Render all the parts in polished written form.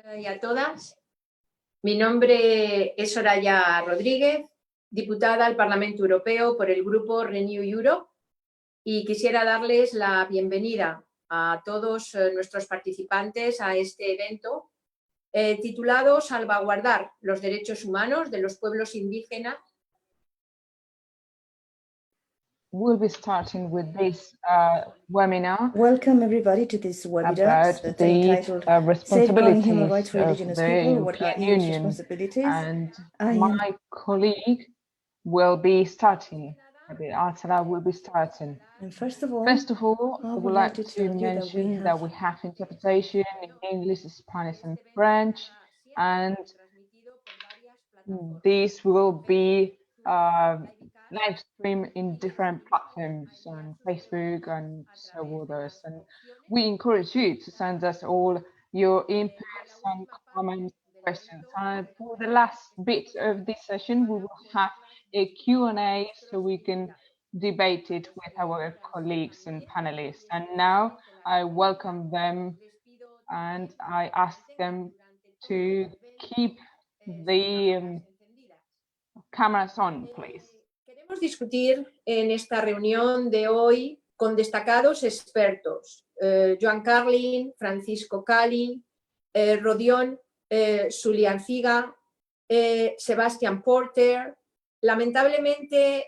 Y a todas. Mi nombre es Soraya Rodríguez, diputada al Parlamento Europeo por el grupo Renew Europe, y quisiera darles la bienvenida a todos nuestros participantes a este evento titulado Salvaguardar los derechos humanos de los pueblos indígenas. We'll be starting with this webinar. Welcome everybody to this webinar about that's the entitled responsibilities Human Rights for of Indigenous the People. What are European EU's Union, responsibilities? and my colleague will be starting. Al-Salah will be starting. And first of all, I would like to mention that we have interpretation in English, Spanish, and French, and this will be live stream in different platforms on Facebook and so others. And we encourage you to send us all your inputs and comments, questions. And for the last bit of this session, we will have a Q&A so we can debate it with our colleagues and panelists. And now I welcome them and I ask them to keep the cameras on, please. Queremos discutir en esta reunión de hoy con destacados expertos, Joan Carlin, Francisco Cali, Rodion Sulianciga, Sebastian Porter. Lamentablemente,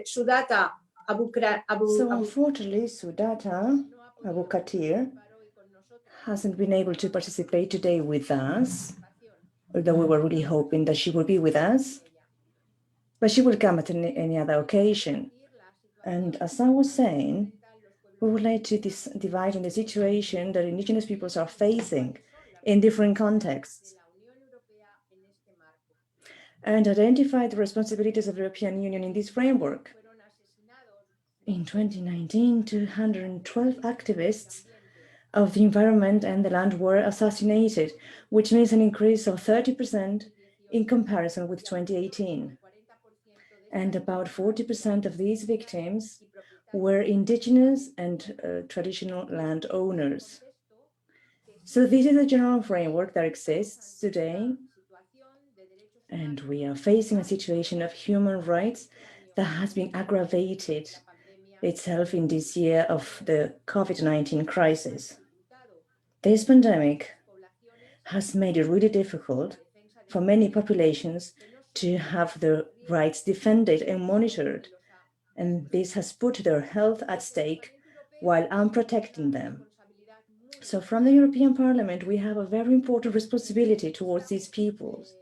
Sudata unfortunately, Sudata Abu-Katir hasn't been able to participate today with us, although we were really hoping that she would be with us. But she will come at any other occasion. And as I was saying, we would like to divide on the situation that indigenous peoples are facing in different contexts and identify the responsibilities of the European Union in this framework. In 2019, 212 activists of the environment and the land were assassinated, which means an increase of 30% in comparison with 2018. And about 40% of these victims were indigenous and traditional landowners. So this is a general framework that exists today, and we are facing a situation of human rights that has been aggravated itself in this year of the COVID-19 crisis. This pandemic has made it really difficult for many populations to have their rights defended and monitored, and this has put their health at stake while unprotecting them. So from the European Parliament, we have a very important responsibility towards these peoples.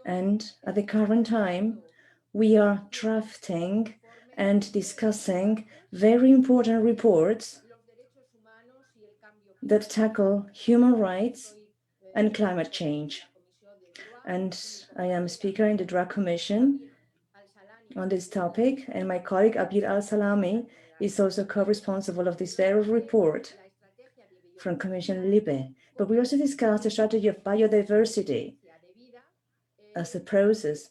And at the current time, we are drafting and discussing very important reports that tackle human rights and climate change. And I am speaker in the Drug Commission on this topic, and my colleague Abir Al-Salami is also co-responsible of this very report from Commission Libe. But we also discussed the strategy of biodiversity as a process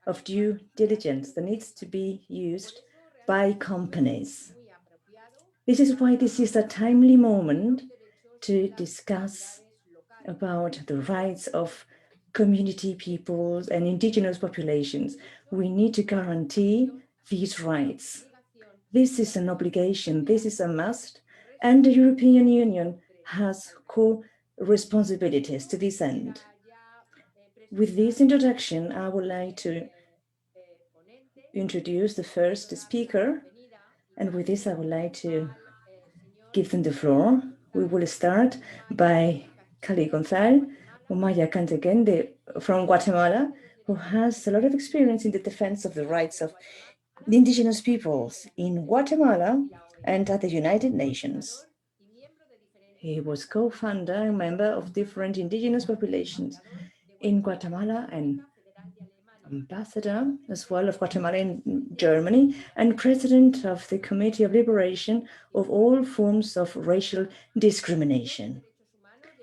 of due diligence that needs to be used by companies. This is why this is a timely moment to discuss about the rights of community peoples and indigenous populations. We need to guarantee these rights. This is an obligation, this is a must, and the European Union has co-responsibilities to this end. With this introduction, I would like to introduce the first speaker, and with this I would like to give them the floor. We will start by Cali González Umaya Cantequén from Guatemala, who has a lot of experience in the defense of the rights of the indigenous peoples in Guatemala and at the United Nations. He was co-founder and member of different indigenous populations in Guatemala and ambassador as well of Guatemala in Germany, and president of the Committee of Liberation of all forms of racial discrimination.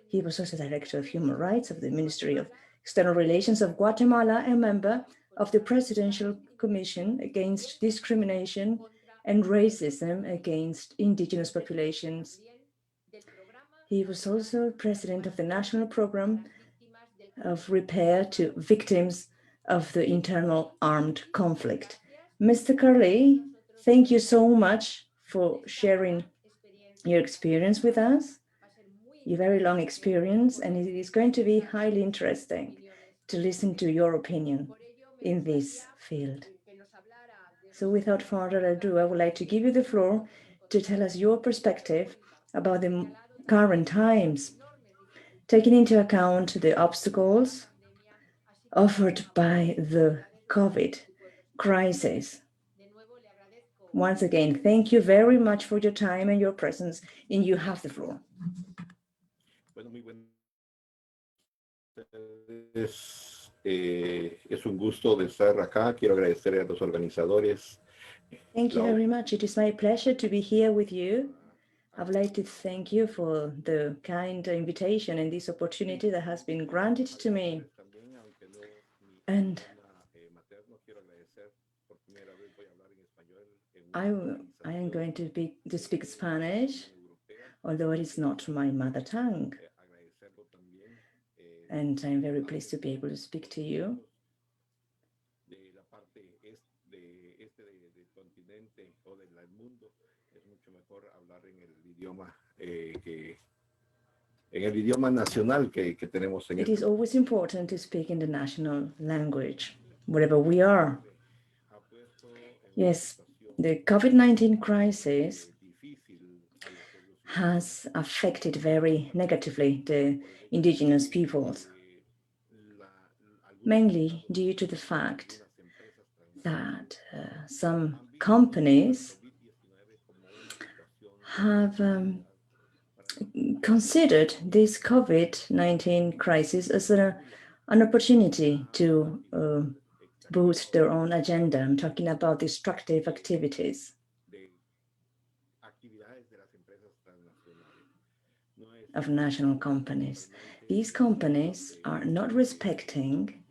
He was also director of human rights of the Ministry of External Relations of Guatemala and member of the Presidential Commission Against Discrimination and Racism against Indigenous Populations. He was also president of the National Program of Repair to Victims of the Internal Armed Conflict. Mr. Curley, thank you so much for sharing your experience with us, your very long experience, and it is going to be highly interesting to listen to your opinion in this field. So without further ado, I would like to give you the floor to tell us your perspective about the current times, taking into account the obstacles offered by the COVID crisis. Once again, thank you very much for your time and your presence, and you have the floor. Es un gusto de estar acá. Quiero agradecer a los organizadores. Thank you very much. It is my pleasure to be here with you. I would like to thank you for the kind invitation and this opportunity that has been granted to me. And I am going to speak Spanish, although it is not my mother tongue. And I'm very pleased to be able to speak to you. It is always important to speak in the national language, wherever we are. Yes, the COVID-19 crisis has affected very negatively the indigenous peoples, mainly due to the fact that some companies have considered this COVID-19 crisis as an opportunity to boost their own agenda. I'm talking about destructive activities of national companies. These companies are not respecting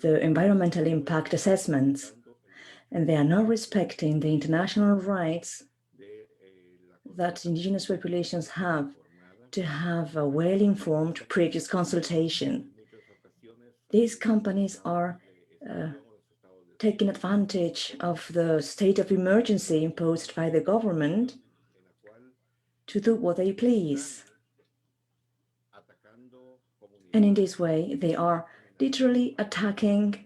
the environmental impact assessments, and they are not respecting the international rights that indigenous populations have to have a well-informed previous consultation. These companies are taking advantage of the state of emergency imposed by the government to do what they please. And in this way, they are literally attacking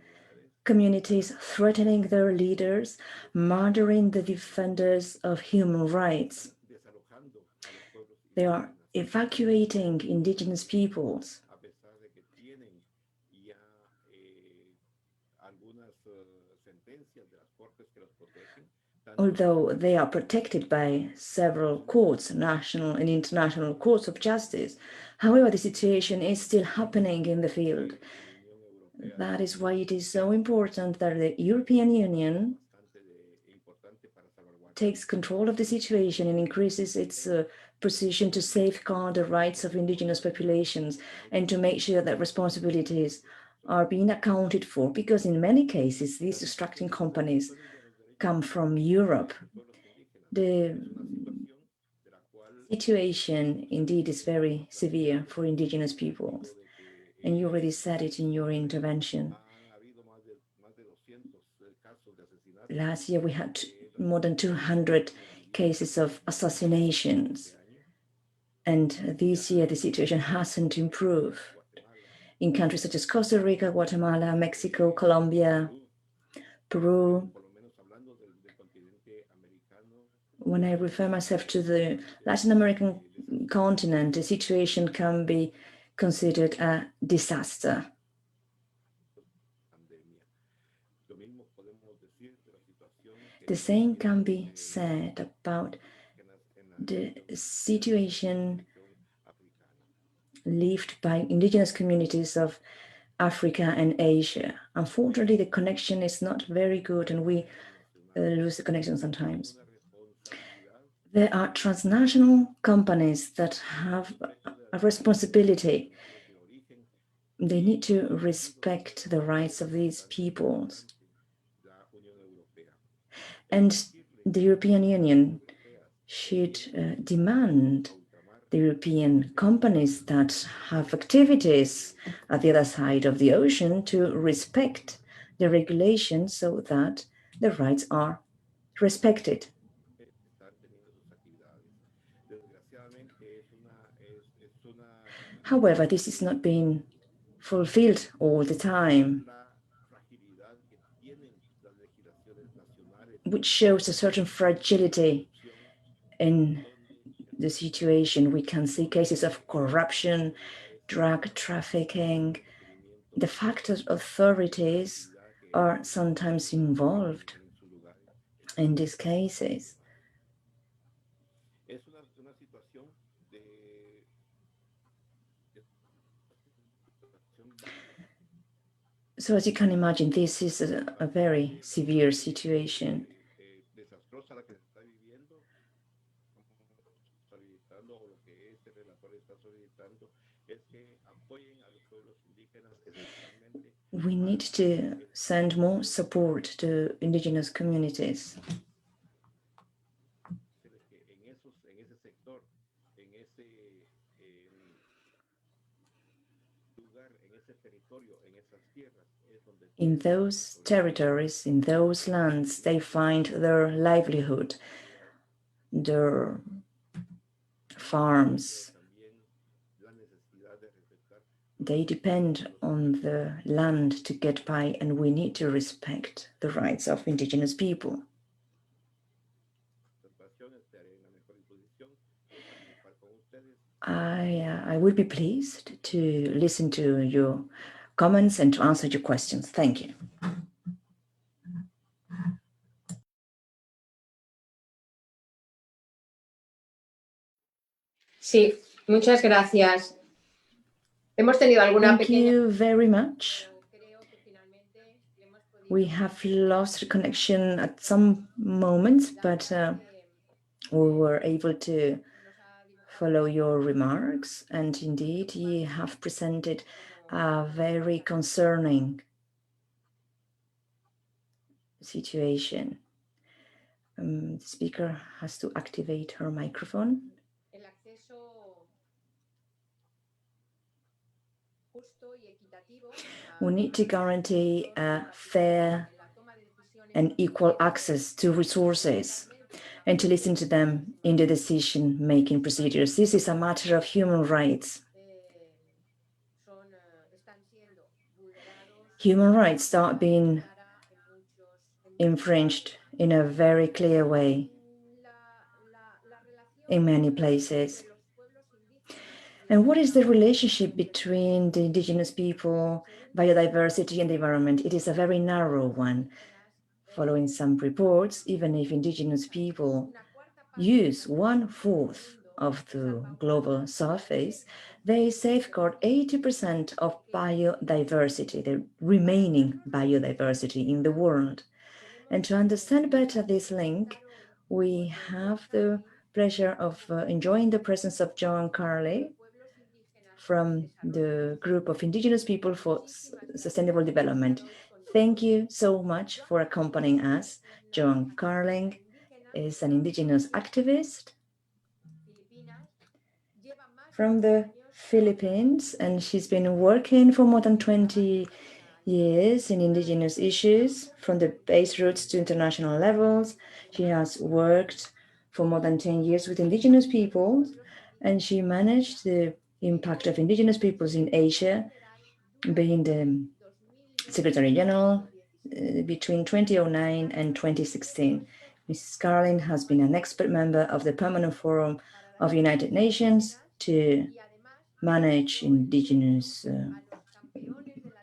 communities, threatening their leaders, murdering the defenders of human rights. They are evacuating indigenous peoples. Although they are protected by several courts, national and international courts of justice, however, the situation is still happening in the field. That is why it is so important that the European Union takes control of the situation and increases its position to safeguard the rights of indigenous populations and to make sure that responsibilities are being accounted for, because in many cases, these destructing companies come from Europe. The situation indeed is very severe for indigenous peoples, and you already said it in your intervention. Last year we had more than 200 cases of assassinations, and this year the situation hasn't improved. In countries such as Costa Rica, Guatemala, Mexico, Colombia, Peru. When I refer myself to the Latin American continent, the situation can be considered a disaster. The same can be said about the situation lived by indigenous communities of Africa and Asia. Unfortunately, the connection is not very good, and we lose the connection sometimes. There are transnational companies that have a responsibility. They need to respect the rights of these peoples. And the European Union should demand the European companies that have activities at the other side of the ocean to respect the regulations so that the rights are respected. However, this is not being fulfilled all the time, which shows a certain fragility in the situation. We can see cases of corruption, drug trafficking. The fact that authorities are sometimes involved in these cases. So as you can imagine, this is a very severe situation. We need to send more support to indigenous communities. In those territories, in those lands, they find their livelihood, their farms. They depend on the land to get by, and we need to respect the rights of indigenous people. I would be pleased to listen to your comments and to answer your questions. Thank you. Sí, muchas gracias. Hemos tenido alguna Thank you very much. We have lost connection at some moments, but we were able to follow your remarks, and indeed you have presented a very concerning situation. The speaker has to activate her microphone. We need to guarantee a fair and equal access to resources and to listen to them in the decision-making procedures. This is a matter of human rights. Human rights are being infringed in a very clear way in many places. And what is the relationship between the indigenous people, biodiversity, and the environment? It is a very narrow one. Following some reports, even if indigenous people use 1/4 of the global surface, they safeguard 80% of biodiversity, the remaining biodiversity in the world. And to understand better this link, we have the pleasure of enjoying the presence of John Carley from the group of Indigenous People for Sustainable Development. Thank you so much for accompanying us. John Carling is an indigenous activist from the Philippines, and she's been working for more than 20 years in indigenous issues, from the base roots to international levels. She has worked for more than 10 years with indigenous peoples, and she managed the impact of indigenous peoples in Asia, being the Secretary General between 2009 and 2016. Mrs. Carlin has been an expert member of the Permanent Forum of United Nations to manage indigenous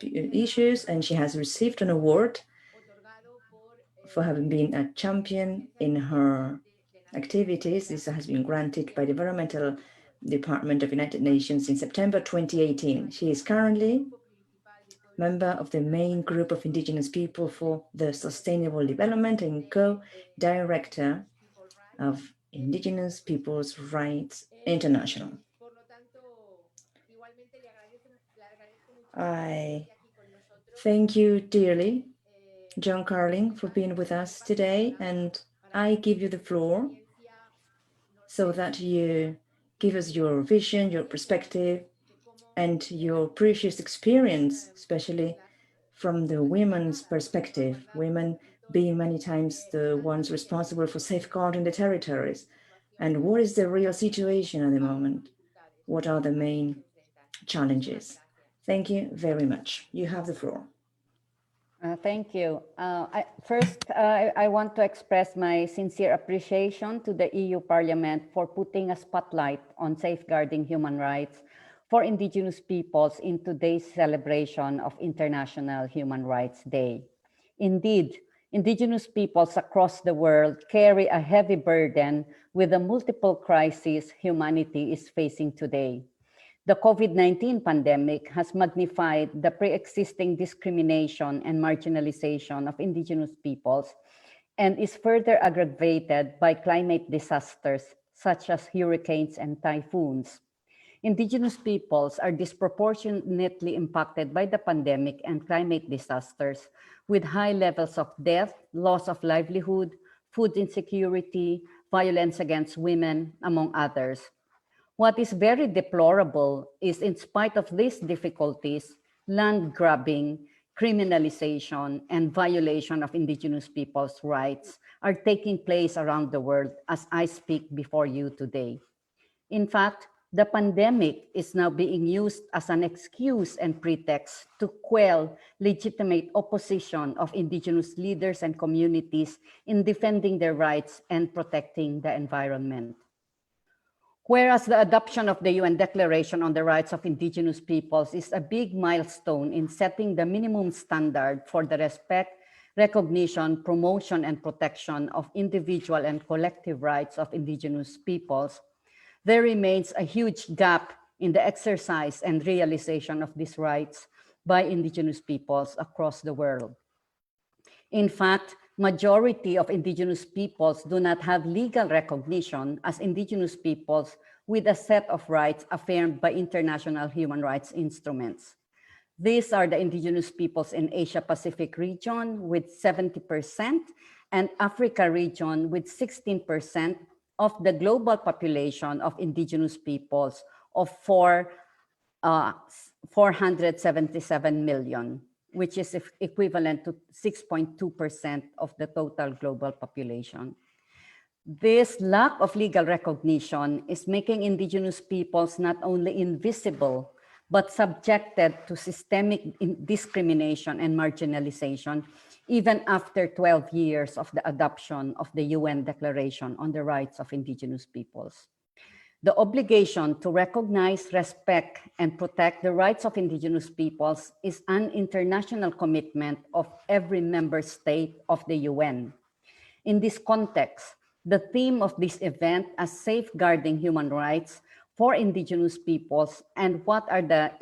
issues, and she has received an award for having been a champion in her activities. This has been granted by the Environmental Department of United Nations in September 2018. She is currently member of the main group of indigenous people for the sustainable development and co-director of Indigenous Peoples' Rights International. I thank you dearly, John Carling, for being with us today, and I give you the floor so that you give us your vision, your perspective, and your previous experience, especially from the women's perspective, women being many times the ones responsible for safeguarding the territories. And what is the real situation at the moment? What are the main challenges? Thank you very much. You have the floor. Thank you. I want to express my sincere appreciation to the EU Parliament for putting a spotlight on safeguarding human rights for Indigenous peoples in today's celebration of International Human Rights Day. Indeed, Indigenous peoples across the world carry a heavy burden with the multiple crises humanity is facing today. The COVID-19 pandemic has magnified the pre-existing discrimination and marginalization of Indigenous peoples and is further aggravated by climate disasters such as hurricanes and typhoons. Indigenous peoples are disproportionately impacted by the pandemic and climate disasters, with high levels of death, loss of livelihood, food insecurity, violence against women, among others. What is very deplorable is, in spite of these difficulties, land grabbing, criminalization, and violation of Indigenous people's rights are taking place around the world as I speak before you today. In fact, the pandemic is now being used as an excuse and pretext to quell legitimate opposition of Indigenous leaders and communities in defending their rights and protecting the environment. Whereas the adoption of the UN Declaration on the Rights of Indigenous Peoples is a big milestone in setting the minimum standard for the respect, recognition, promotion, and protection of individual and collective rights of Indigenous peoples, there remains a huge gap in the exercise and realization of these rights by Indigenous peoples across the world. In fact, majority of Indigenous peoples do not have legal recognition as Indigenous peoples with a set of rights affirmed by international human rights instruments. These are the Indigenous peoples in Asia Pacific region with 70% and Africa region with 16% of the global population of Indigenous peoples of 477 million, which is equivalent to 6.2% of the total global population. This lack of legal recognition is making Indigenous peoples not only invisible, but subjected to systemic discrimination and marginalization, even after 12 years of the adoption of the UN Declaration on the Rights of Indigenous Peoples. The obligation to recognize, respect, and protect the rights of Indigenous peoples is an international commitment of every member state of the UN. In this context, the theme of this event as safeguarding human rights for Indigenous peoples and what are the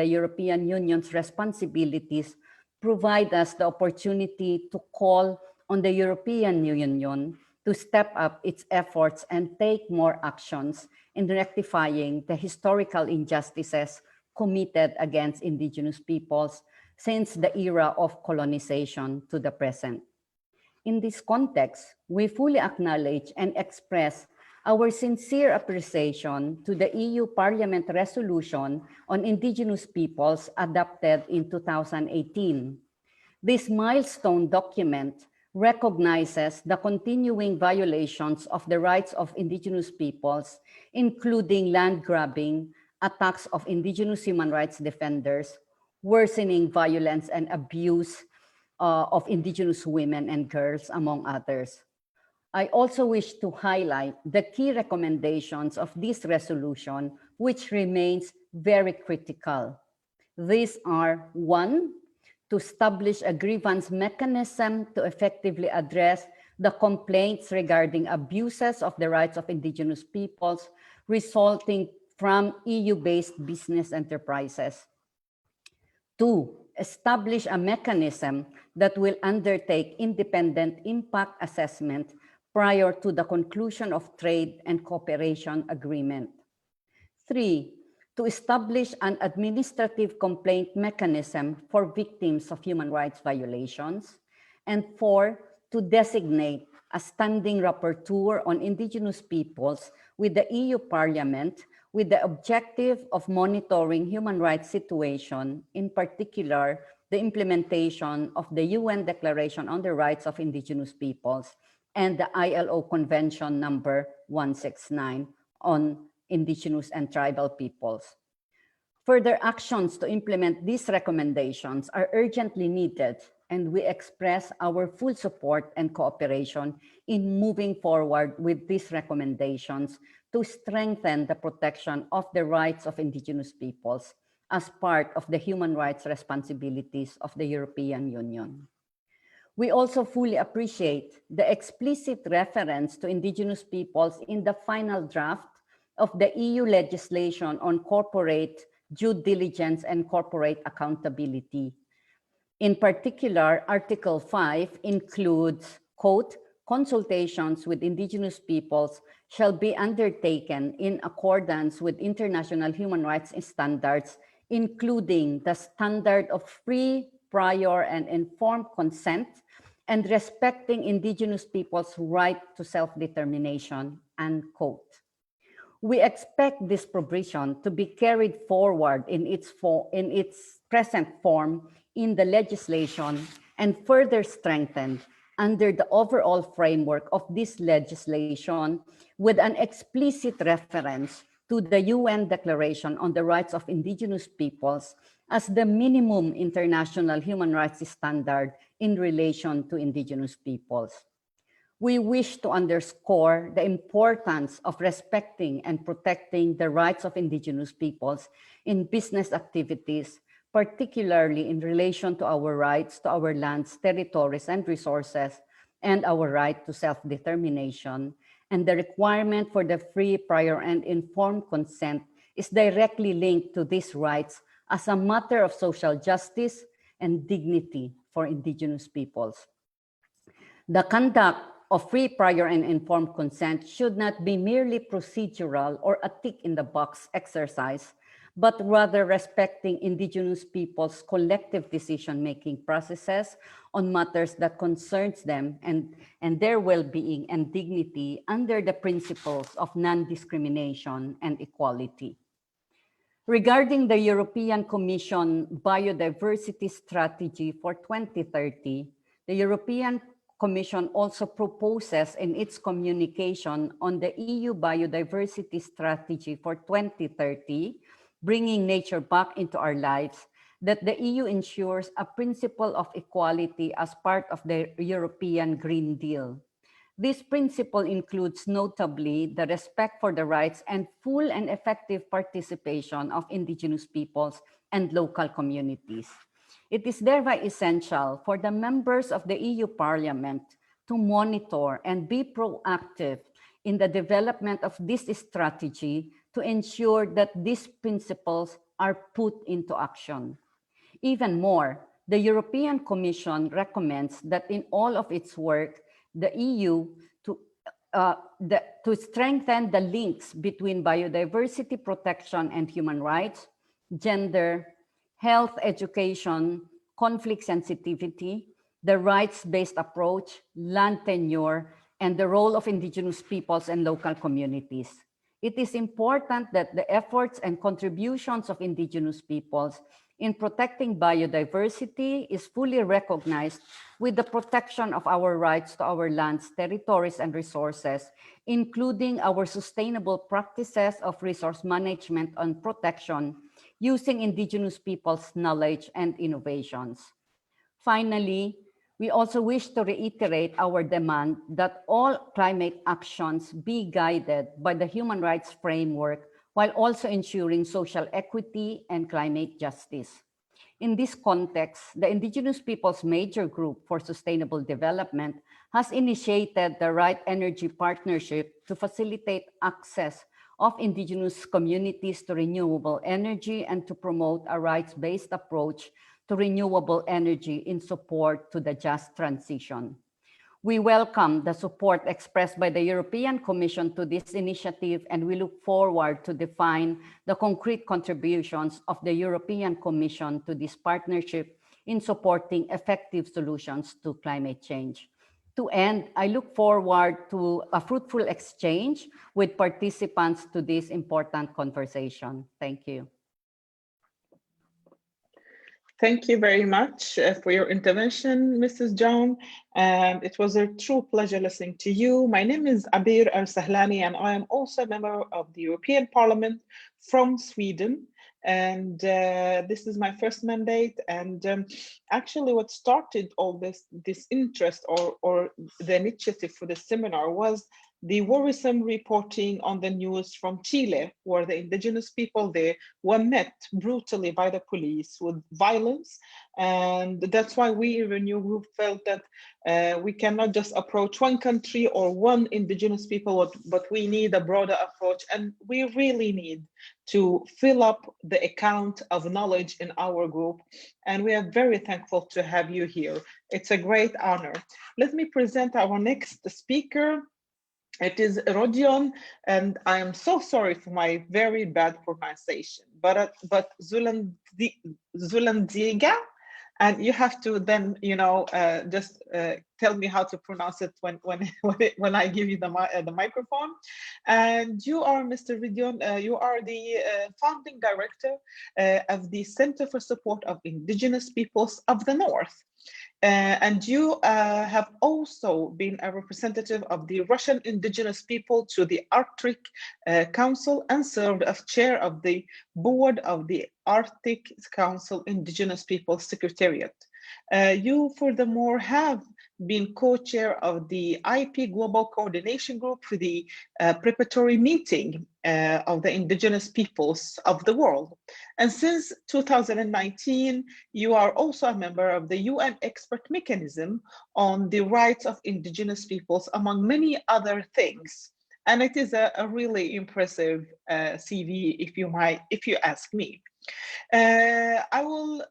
European Union's responsibilities provide us the opportunity to call on the European Union to step up its efforts and take more actions in rectifying the historical injustices committed against Indigenous peoples since the era of colonization to the present. In this context, we fully acknowledge and express our sincere appreciation to the EU Parliament resolution on Indigenous peoples adopted in 2018. This milestone document recognizes the continuing violations of the rights of Indigenous peoples, including land grabbing, attacks of Indigenous human rights defenders, worsening violence and abuse of Indigenous women and girls, among others. I also wish to highlight the key recommendations of this resolution, which remains very critical. These are: 1, to establish a grievance mechanism to effectively address the complaints regarding abuses of the rights of Indigenous peoples resulting from EU-based business enterprises. 2, establish a mechanism that will undertake independent impact assessment prior to the conclusion of trade and cooperation agreement. 3, to establish an administrative complaint mechanism for victims of human rights violations. And 4, to designate a standing rapporteur on Indigenous peoples with the EU Parliament with the objective of monitoring human rights situation, in particular, the implementation of the UN Declaration on the Rights of Indigenous Peoples and the ILO Convention number 169 on Indigenous and Tribal Peoples. Further actions to implement these recommendations are urgently needed, and we express our full support and cooperation in moving forward with these recommendations to strengthen the protection of the rights of Indigenous peoples as part of the human rights responsibilities of the European Union. We also fully appreciate the explicit reference to Indigenous peoples in the final draft of the EU legislation on corporate due diligence and corporate accountability. In particular, Article 5 includes, quote, consultations with Indigenous peoples shall be undertaken in accordance with international human rights standards, including the standard of free, prior, and informed consent, and respecting Indigenous peoples' right to self-determination, unquote. We expect this provision to be carried forward in its present form in the legislation and further strengthened under the overall framework of this legislation with an explicit reference to the UN Declaration on the Rights of Indigenous Peoples as the minimum international human rights standard in relation to Indigenous peoples. We wish to underscore the importance of respecting and protecting the rights of Indigenous peoples in business activities, particularly in relation to our rights to our lands, territories, and resources, and our right to self-determination. And the requirement for the free, prior, and informed consent is directly linked to these rights as a matter of social justice and dignity for Indigenous peoples. The conduct of free, prior, and informed consent should not be merely procedural or a tick-in-the-box exercise, but rather respecting Indigenous peoples' collective decision-making processes on matters that concerns them and their well-being and dignity under the principles of non-discrimination and equality. Regarding the European Commission Biodiversity Strategy for 2030, the European Commission also proposes in its communication on the EU Biodiversity Strategy for 2030, bringing nature back into our lives, that the EU ensures a principle of equality as part of the European Green Deal. This principle includes notably the respect for the rights and full and effective participation of Indigenous peoples and local communities. It is thereby essential for the members of the EU Parliament to monitor and be proactive in the development of this strategy to ensure that these principles are put into action. Even more, the European Commission recommends that in all of its work, the EU to strengthen the links between biodiversity protection and human rights, gender, health, education, conflict sensitivity, the rights-based approach, land tenure, and the role of Indigenous peoples and local communities. It is important that the efforts and contributions of Indigenous peoples in protecting biodiversity is fully recognized with the protection of our rights to our lands, territories, and resources, including our sustainable practices of resource management and protection using Indigenous people's knowledge and innovations. Finally, we also wish to reiterate our demand that all climate actions be guided by the human rights framework while also ensuring social equity and climate justice. In this context, the Indigenous Peoples Major Group for Sustainable Development has initiated the Right Energy Partnership to facilitate access of Indigenous communities to renewable energy and to promote a rights-based approach to renewable energy in support to the just transition. We welcome the support expressed by the European Commission to this initiative, and we look forward to define the concrete contributions of the European Commission to this partnership in supporting effective solutions to climate change. To end, I look forward to a fruitful exchange with participants to this important conversation. Thank you. Thank you very much for your intervention, Mrs. John. And it was a true pleasure listening to you. My name is Abir Al-Sahlani, and I am also a member of the European Parliament from Sweden. And this is my first mandate. And actually what started all this interest or the initiative for the seminar was the worrisome reporting on the news from Chile, where the indigenous people there were met brutally by the police with violence. And that's why we in Renew Group felt that we cannot just approach one country or one indigenous people, but we need a broader approach. And we really need to fill up the account of knowledge in our group. And we are very thankful to have you here. It's a great honor. Let me present our next speaker. It is Rodion, and I am so sorry for my very bad pronunciation, but Zulandiga, and you have to then, just tell me how to pronounce it when I give you the microphone. And you are, Mr. Rodion, you are the founding director of the Center for Support of Indigenous Peoples of the North. And you have also been a representative of the Russian indigenous people to the Arctic Council and served as chair of the board of the Arctic Council Indigenous Peoples Secretariat. You furthermore have been co-chair of the IP Global Coordination Group for the preparatory meeting of the indigenous peoples of the world. And since 2019, you are also a member of the UN Expert Mechanism on the Rights of Indigenous Peoples, among many other things. And it is a really impressive CV, if you ask me. I will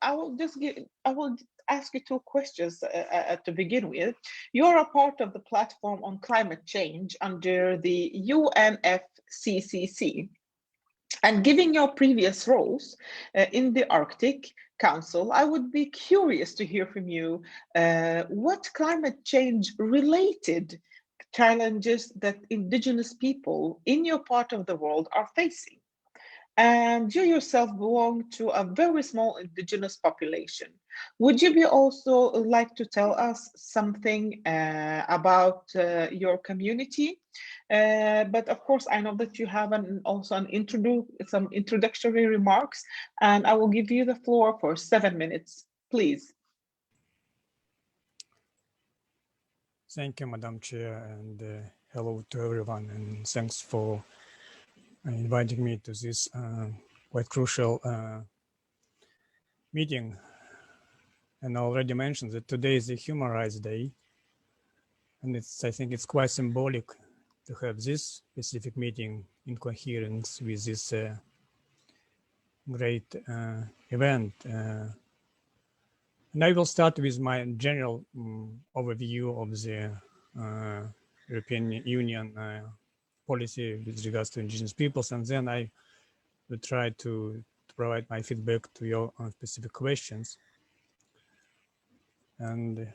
ask you two questions to begin with. You're a part of the platform on climate change under the UNFCCC. And given your previous roles in the Arctic Council, I would be curious to hear from you what climate change related challenges that indigenous people in your part of the world are facing. And you yourself belong to a very small indigenous population. Would you be also like to tell us something about your community? But of course, I know that you have some introductory remarks, and I will give you the floor for 7 minutes, please. Thank you, Madam Chair, and hello to everyone, and thanks for inviting me to this quite crucial meeting. And I already mentioned that today is the Human Rights Day, and I think it's quite symbolic to have this specific meeting in coherence with this great event. And I will start with my general overview of the European Union policy with regards to indigenous peoples, and then I will try to provide my feedback to your specific questions. And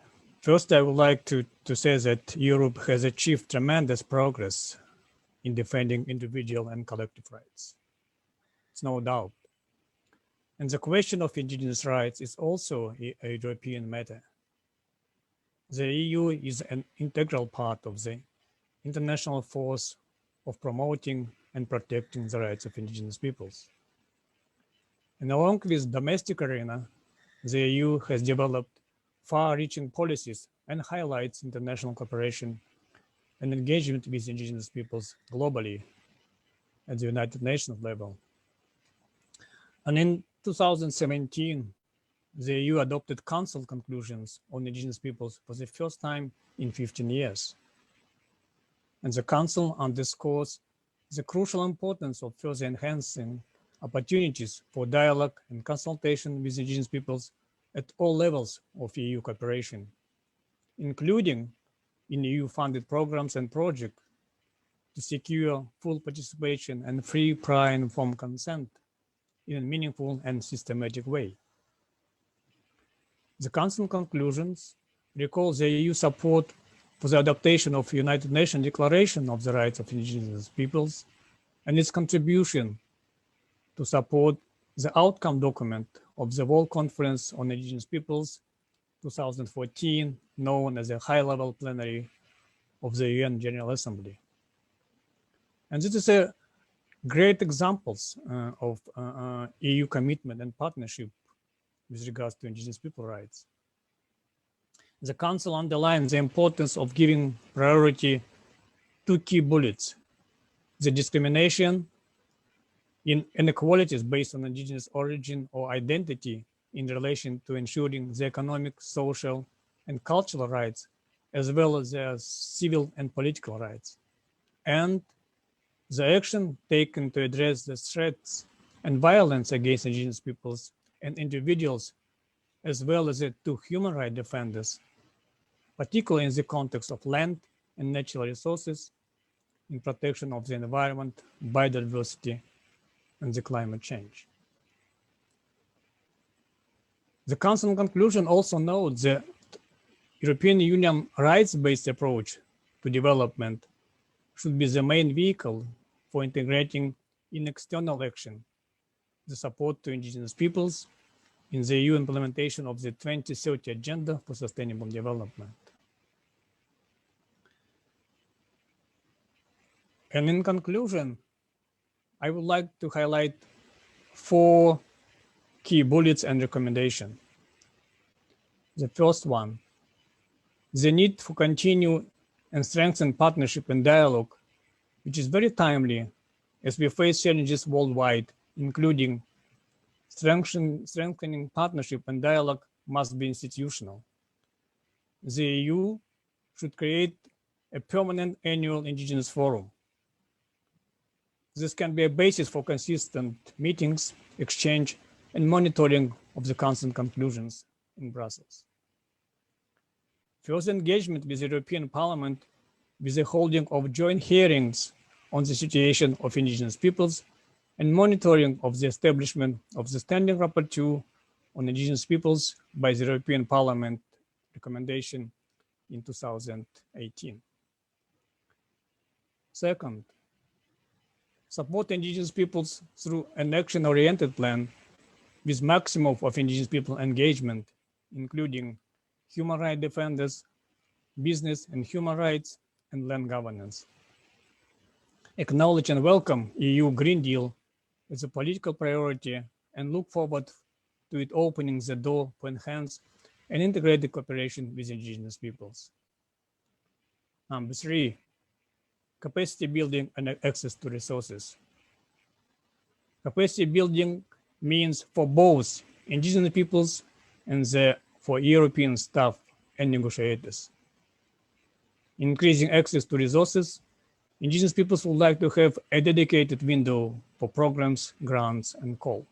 first, I would like to say that Europe has achieved tremendous progress in defending individual and collective rights. It's no doubt. And the question of indigenous rights is also a European matter. The EU is an integral part of the international force of promoting and protecting the rights of indigenous peoples. And along with domestic arena, the EU has developed far-reaching policies and highlights international cooperation and engagement with indigenous peoples globally at the United Nations level. And in 2017, the EU adopted Council conclusions on indigenous peoples for the first time in 15 years. And the Council underscores the crucial importance of further enhancing opportunities for dialogue and consultation with indigenous peoples at all levels of EU cooperation, including in EU-funded programs and projects to secure full participation and free, prior, and informed consent in a meaningful and systematic way. The Council conclusions recall the EU support for the adaptation of United Nations Declaration of the Rights of Indigenous Peoples and its contribution to support the outcome document of the World Conference on Indigenous Peoples 2014, known as the High-Level Plenary of the UN General Assembly. And this is a great examples of EU commitment and partnership with regards to Indigenous people rights. The Council underlines the importance of giving priority to key bullets: the discrimination in inequalities based on Indigenous origin or identity in relation to ensuring the economic, social, and cultural rights, as well as their civil and political rights, and the action taken to address the threats and violence against Indigenous peoples and individuals, as well as to human rights defenders, particularly in the context of land and natural resources, in protection of the environment, biodiversity, and the climate change. The Council conclusion also notes that European Union rights-based approach to development should be the main vehicle for integrating in external action the support to Indigenous peoples in the EU implementation of the 2030 Agenda for Sustainable Development. And in conclusion, I would like to highlight 4 key bullets and recommendations. The first one, the need for continue and strengthen partnership and dialogue, which is very timely as we face challenges worldwide, including strengthening partnership and dialogue must be institutional. The EU should create a permanent annual Indigenous Forum. This can be a basis for consistent meetings, exchange, and monitoring of the Council conclusions in Brussels. Further engagement with the European Parliament with the holding of joint hearings on the situation of Indigenous peoples and monitoring of the establishment of the Standing Rapporteur on Indigenous peoples by the European Parliament recommendation in 2018. Second, support Indigenous peoples through an action-oriented plan with maximum of Indigenous people engagement, including human rights defenders, business and human rights, and land governance. Acknowledge and welcome EU Green Deal as a political priority and look forward to it opening the door for enhanced and integrated cooperation with Indigenous peoples. Number 3, capacity building and access to resources. Capacity building means for both Indigenous peoples and for European staff and negotiators. Increasing access to resources, Indigenous peoples would like to have a dedicated window for programs, grants, and call.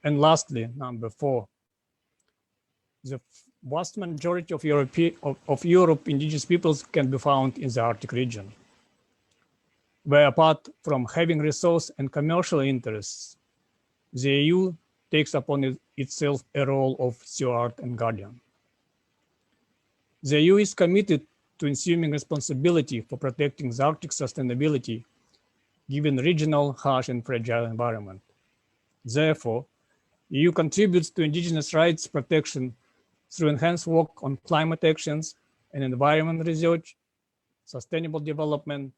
And lastly, number 4, the vast majority of Europe Indigenous peoples can be found in the Arctic region, where apart from having resource and commercial interests, the EU takes upon itself a role of steward and guardian. The EU is committed to assuming responsibility for protecting the Arctic sustainability, given regional, harsh, and fragile environment. Therefore, EU contributes to Indigenous rights protection through enhanced work on climate actions and environment research, sustainable development,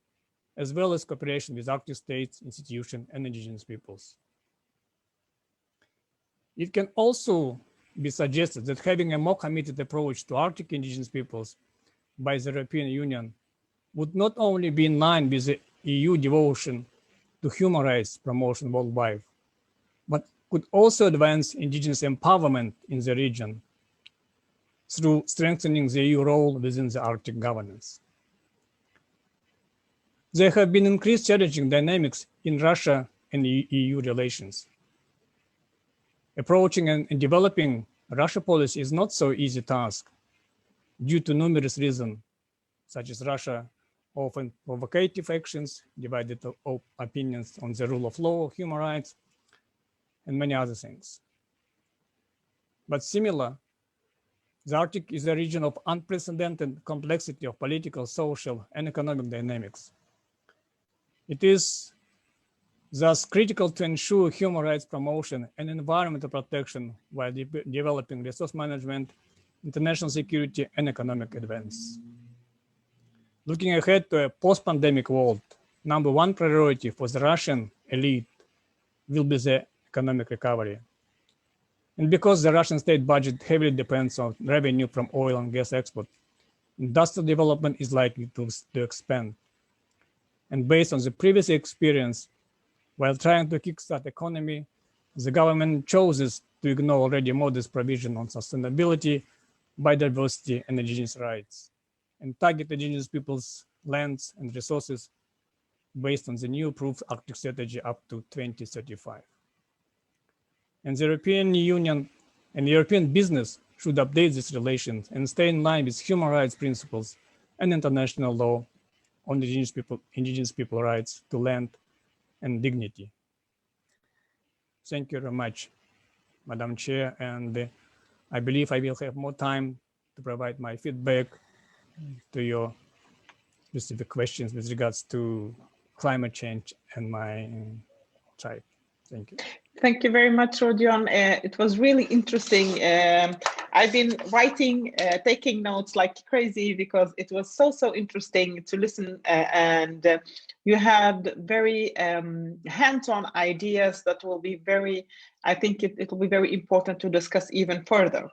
as well as cooperation with Arctic states, institutions, and Indigenous peoples. It can also be suggested that having a more committed approach to Arctic Indigenous peoples by the European Union would not only be in line with the EU devotion to human rights promotion worldwide, but could also advance Indigenous empowerment in the region through strengthening the EU role within the Arctic governance. There have been increased challenging dynamics in Russia and EU relations. Approaching and developing Russia policy is not so easy task due to numerous reasons, such as Russia often provocative actions, divided opinions on the rule of law, human rights, and many other things. But similar The Arctic is a region of unprecedented complexity of political, social, and economic dynamics. It is thus critical to ensure human rights promotion and environmental protection while developing resource management, international security, and economic advance. Looking ahead to a post-pandemic world, number one priority for the Russian elite will be the economic recovery. And because the Russian state budget heavily depends on revenue from oil and gas export, industrial development is likely to expand. And based on the previous experience, while trying to kickstart the economy, the government chooses to ignore already modest provision on sustainability, biodiversity, and indigenous rights, and target indigenous peoples' lands and resources based on the new approved Arctic strategy up to 2035. And the European Union and European business should update these relations and stay in line with human rights principles and international law on indigenous people rights to land and dignity. Thank you very much, Madam Chair, and I believe I will have more time to provide my feedback to your specific questions with regards to climate change and my tribe. Thank you. Thank you very much, Rodion. It was really interesting. I've been writing, taking notes like crazy because it was so interesting to listen, and you had very hands-on ideas that will be very, I think it will be very important to discuss even further.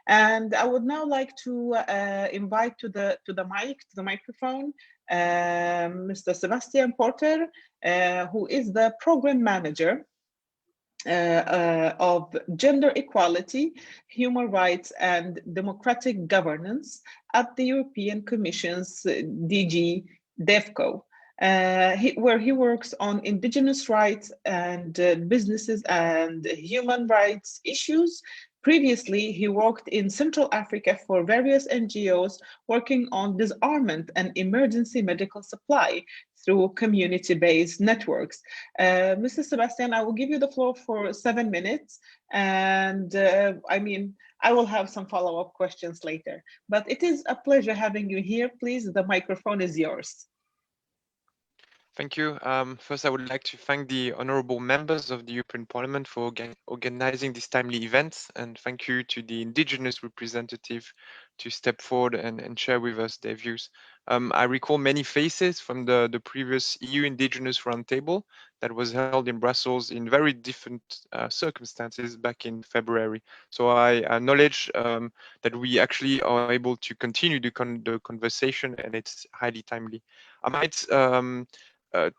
And I would now like to invite to the microphone, Mr. Sebastian Porter, who is the program manager of Gender Equality, Human Rights and Democratic Governance at the European Commission's DG DevCo, where he works on indigenous rights and businesses and human rights issues. Previously, he worked in Central Africa for various NGOs working on disarmament and emergency medical supply through community-based networks. Mr. Sebastian, I will give you the floor for 7 minutes, and I will have some follow-up questions later. But it is a pleasure having you here. Please, the microphone is yours. Thank you. First, I would like to thank the honorable members of the European Parliament for organizing this timely event, and thank you to the indigenous representative to step forward and share with us their views. I recall many faces from the previous EU Indigenous Roundtable that was held in Brussels in very different circumstances back in February. So I acknowledge that we actually are able to continue the conversation, and it's highly timely. I might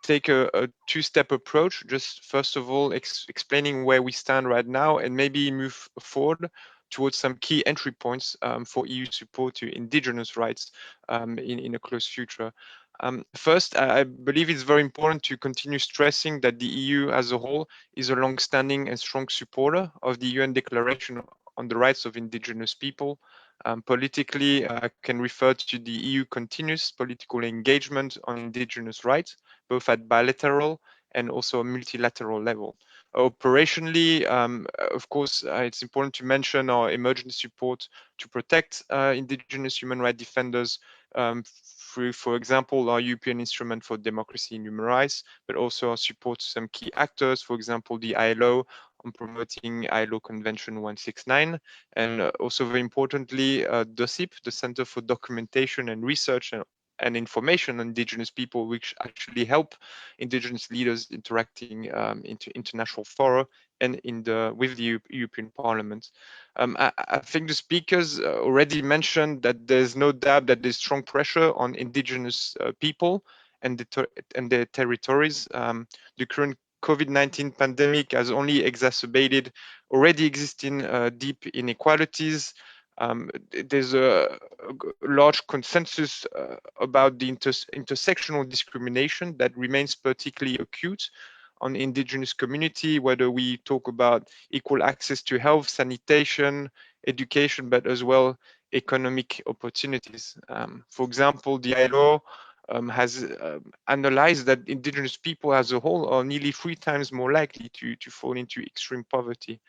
take a two-step approach, just first of all explaining where we stand right now and maybe move forward towards some key entry points for EU support to indigenous rights in a close future. First, I believe it's very important to continue stressing that the EU as a whole is a long-standing and strong supporter of the UN Declaration on the Rights of Indigenous People. Politically, I can refer to the EU continuous political engagement on indigenous rights, both at bilateral and also a multilateral level. Operationally, of course, it's important to mention our emergency support to protect indigenous human rights defenders through, for example, our European Instrument for Democracy and Human Rights, but also our support to some key actors, for example, the ILO on promoting ILO Convention 169, and also very importantly, DOCIP, the Center for Documentation and Research and Information on Indigenous People, which actually help Indigenous leaders interacting into international fora and with the European Parliament. I think the speakers already mentioned that there's no doubt that there's strong pressure on Indigenous people and their territories. The current COVID-19 pandemic has only exacerbated already existing deep inequalities. There's a large consensus about the intersectional discrimination that remains particularly acute on indigenous community, whether we talk about equal access to health, sanitation, education, but as well economic opportunities. For example, the ILO has analyzed that indigenous people as a whole are nearly 3 times more likely to fall into extreme poverty.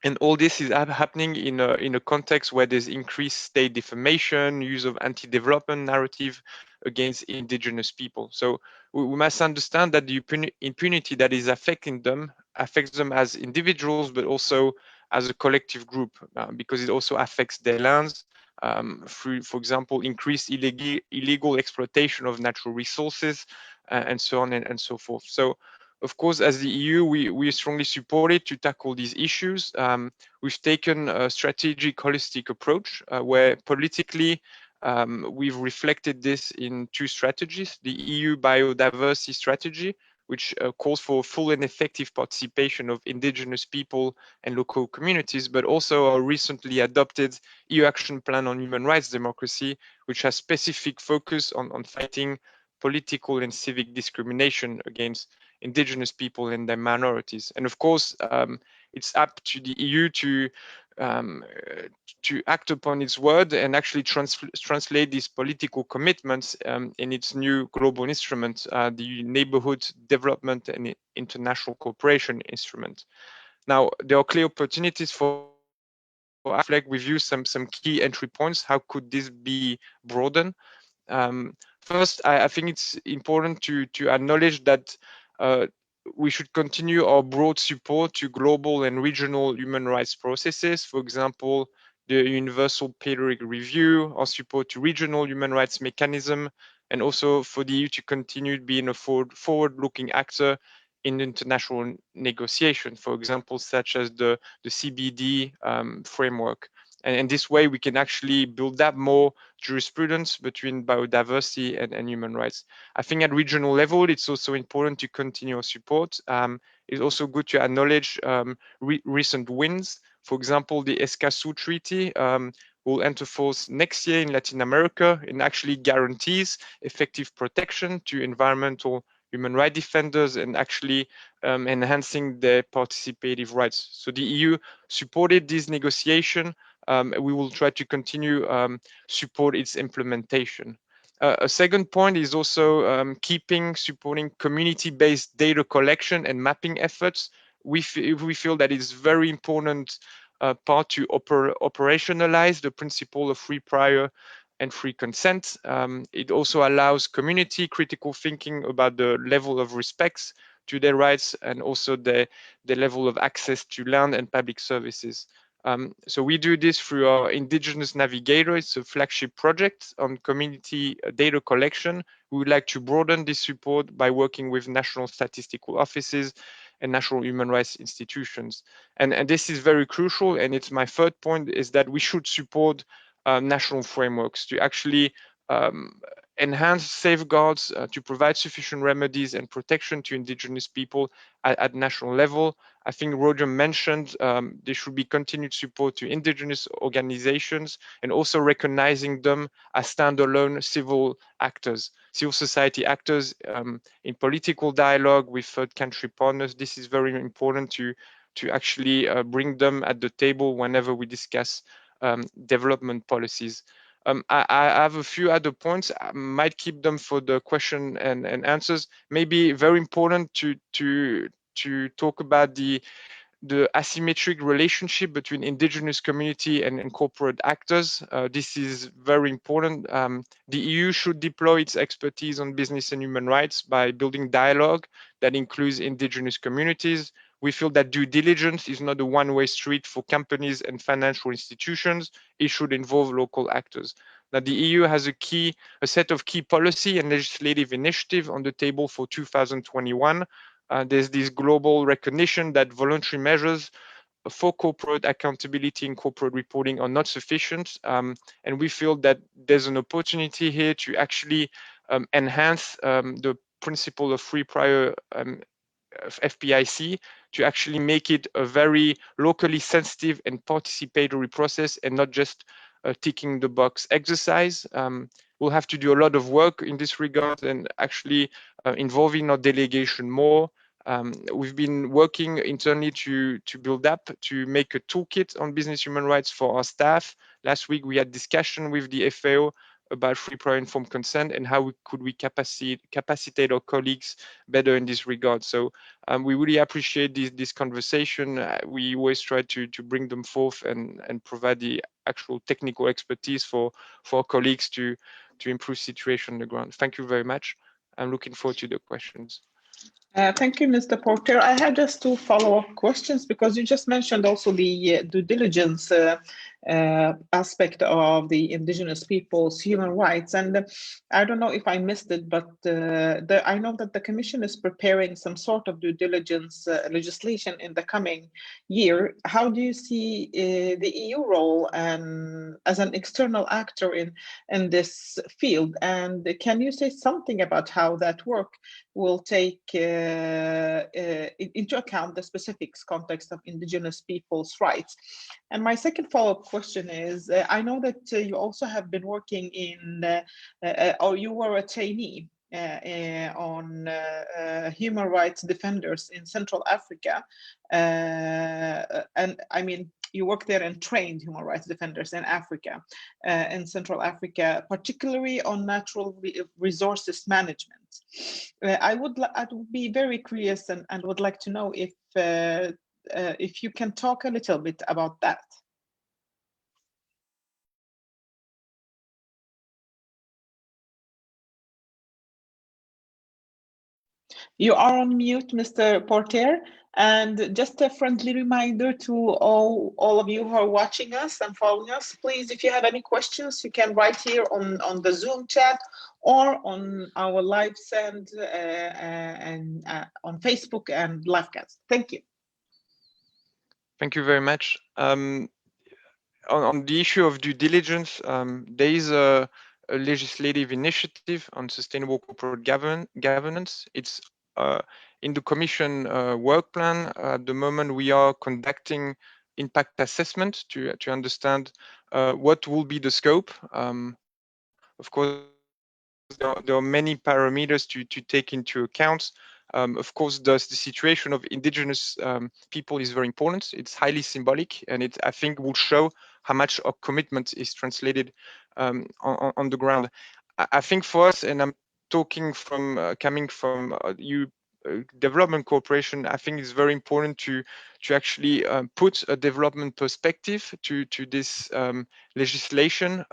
And all this is happening in a context where there's increased state defamation, use of anti-development narrative against indigenous people. So we must understand that the impunity that is affecting them affects them as individuals, but also as a collective group, because it also affects their lands through, for example, increased illegal exploitation of natural resources, and so on and so forth. So of course, as the EU, we strongly supported to tackle these issues. We've taken a strategic, holistic approach where politically we've reflected this in two strategies: the EU Biodiversity Strategy, which calls for full and effective participation of indigenous people and local communities, but also our recently adopted EU Action Plan on Human Rights Democracy, which has specific focus on fighting political and civic discrimination against indigenous people and their minorities. And of course, it's up to the EU to act upon its word and actually translate these political commitments in its new global instrument, the Neighborhood Development and International Cooperation Instrument. Now, there are clear opportunities for reflect with you some key entry points. How could this be broadened? First, I think it's important to acknowledge that we should continue our broad support to global and regional human rights processes. For example, the Universal Periodic Review, our support to regional human rights mechanism, and also for the EU to continue being a forward-looking actor in international negotiation, for example, such as the CBD framework. And this way we can actually build up more jurisprudence between biodiversity and human rights. I think at regional level, it's also important to continue our support. It's also good to acknowledge recent wins. For example, the Escazú Treaty will enter force next year in Latin America and actually guarantees effective protection to environmental human rights defenders and actually enhancing their participative rights. So the EU supported this negotiation. We will try to continue support its implementation. A second point is also supporting community-based data collection and mapping efforts. We feel that it's very important part to operationalize the principle of free, prior, and free consent. It also allows community critical thinking about the level of respects to their rights and also the level of access to land and public services. So we do this through our Indigenous Navigator. It's a flagship project on community data collection. We would like to broaden this support by working with national statistical offices and national human rights institutions. And this is very crucial. And it's my third point, is that we should support national frameworks to actually enhance safeguards, to provide sufficient remedies and protection to indigenous people at national level. I think Roger mentioned there should be continued support to indigenous organizations and also recognizing them as standalone civil actors, civil society actors in political dialogue with third country partners. This is very important to actually bring them at the table whenever we discuss development policies. I have a few other points. I might keep them for the question and answers. Maybe very important to talk about the asymmetric relationship between indigenous community and corporate actors. This is very important. The EU should deploy its expertise on business and human rights by building dialogue that includes indigenous communities. We feel that due diligence is not a one-way street for companies and financial institutions. It should involve local actors. Now, the EU has a set of key policy and legislative initiatives on the table for 2021. There's this global recognition that voluntary measures for corporate accountability and corporate reporting are not sufficient. And we feel that there's an opportunity here to actually enhance the principle of free, prior, FPIC to actually make it a very locally sensitive and participatory process and not just a ticking the box exercise. We'll have to do a lot of work in this regard and actually involving our delegation more. We've been working internally to build up, to make a toolkit on business human rights for our staff. Last week, we had discussion with the FAO about free, prior, informed consent, and how could we capacitate our colleagues better in this regard. So we really appreciate this conversation. We always try to bring them forth and provide the actual technical expertise for our colleagues to improve situation on the ground. Thank you very much. I'm looking forward to the questions. Thank you, Mr. Porter. I had just two follow-up questions because you just mentioned also the due diligence aspect of the indigenous people's human rights. And I don't know if I missed it, but I know that the Commission is preparing some sort of due diligence legislation in the coming year. How do you see the EU role and as an external actor in this field? And can you say something about how that work will take into account the specifics context of indigenous people's rights? And my second follow-up question is, I know that you also have been working in, or you were a trainee on human rights defenders in Central Africa. And I mean, you worked there and trained human rights defenders in Africa, in Central Africa, particularly on natural resources management. I would be very curious and would like to know if you can talk a little bit about that. You are on mute, Mr. Porter. And just a friendly reminder to all of you who are watching us and following us, please, if you have any questions, you can write here on the Zoom chat or on our live send and on Facebook and livecast. Thank you. Thank you very much. On the issue of due diligence, there is a legislative initiative on sustainable corporate governance. It's in the Commission work plan. At the moment, we are conducting impact assessment to understand what will be the scope. Of course, there are many parameters to take into account. Of course, the situation of indigenous people is very important. It's highly symbolic, and it, I think, will show how much our commitment is translated on the ground. I think for us, and I'm talking from coming from development cooperation, I think it's very important to actually put a development perspective to this legislation.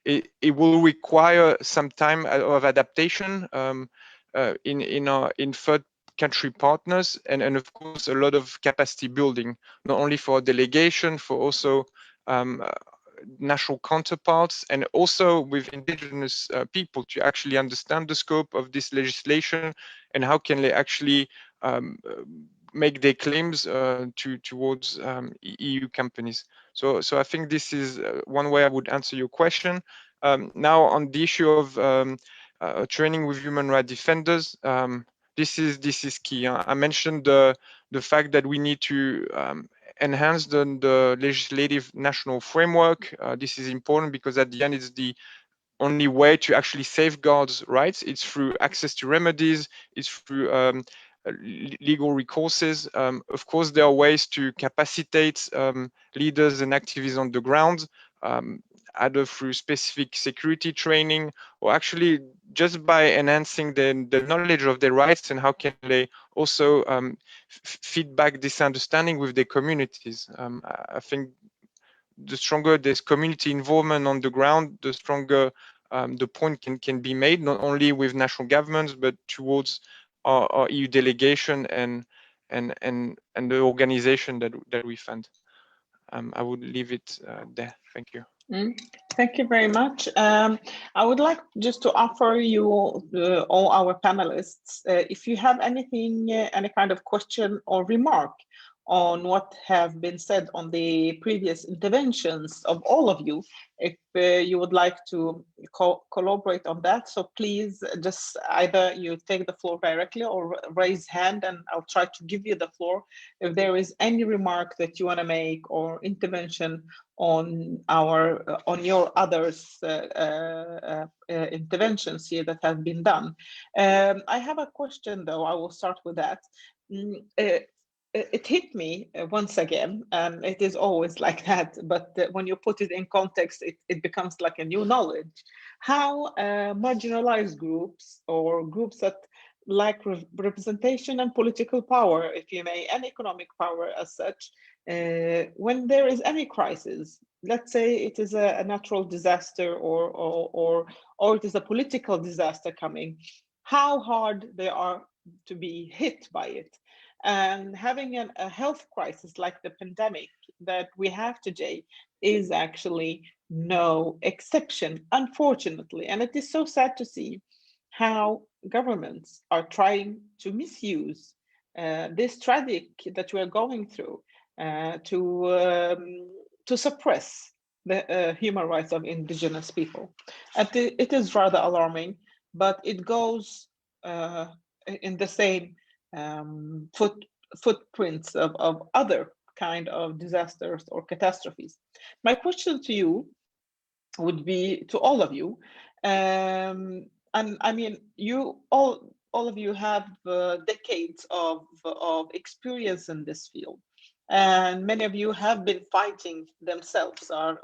It will require some time of adaptation in third country partners, and of course a lot of capacity building, not only for delegation, for also national counterparts, and also with indigenous people to actually understand the scope of this legislation and how can they actually make their claims towards EU companies. So I think this is one way I would answer your question. Now on the issue of training with human rights defenders, this is key. I mentioned the fact that we need to enhance the legislative national framework. This is important because at the end it's the only way to actually safeguard rights. It's through access to remedies, it's through legal recourses. Of course, there are ways to capacitate leaders and activists on the ground, either through specific security training or actually just by enhancing the knowledge of their rights and how can they also feedback this understanding with their communities. I think the stronger there's community involvement on the ground, the stronger the point can be made, not only with national governments, but towards our EU delegation and the organization that we fund. I would leave it there. Thank you. Thank you very much. I would like just to offer you all our panelists, if you have anything, any kind of question or remark on what have been said on the previous interventions of all of you, if you would like to collaborate on that, so please just either you take the floor directly or raise hand and I'll try to give you the floor if there is any remark that you want to make or intervention on your others interventions here that have been done. I have a question though, I will start with that. it hit me once again, and it is always like that, but when you put it in context, it becomes like a new knowledge. How marginalized groups, or groups that lack representation and political power, if you may, and economic power as such, when there is any crisis, let's say it is a natural disaster or it is a political disaster coming, how hard they are to be hit by it. And having a health crisis like the pandemic that we have today is actually no exception, unfortunately. And it is so sad to see how governments are trying to misuse this tragic that we are going through to suppress the human rights of indigenous people. And it is rather alarming, but it goes in the same footprints of other kind of disasters or catastrophes. My question to you would be, to all of you, and I mean, you all of you have decades of experience in this field, and many of you have been fighting themselves on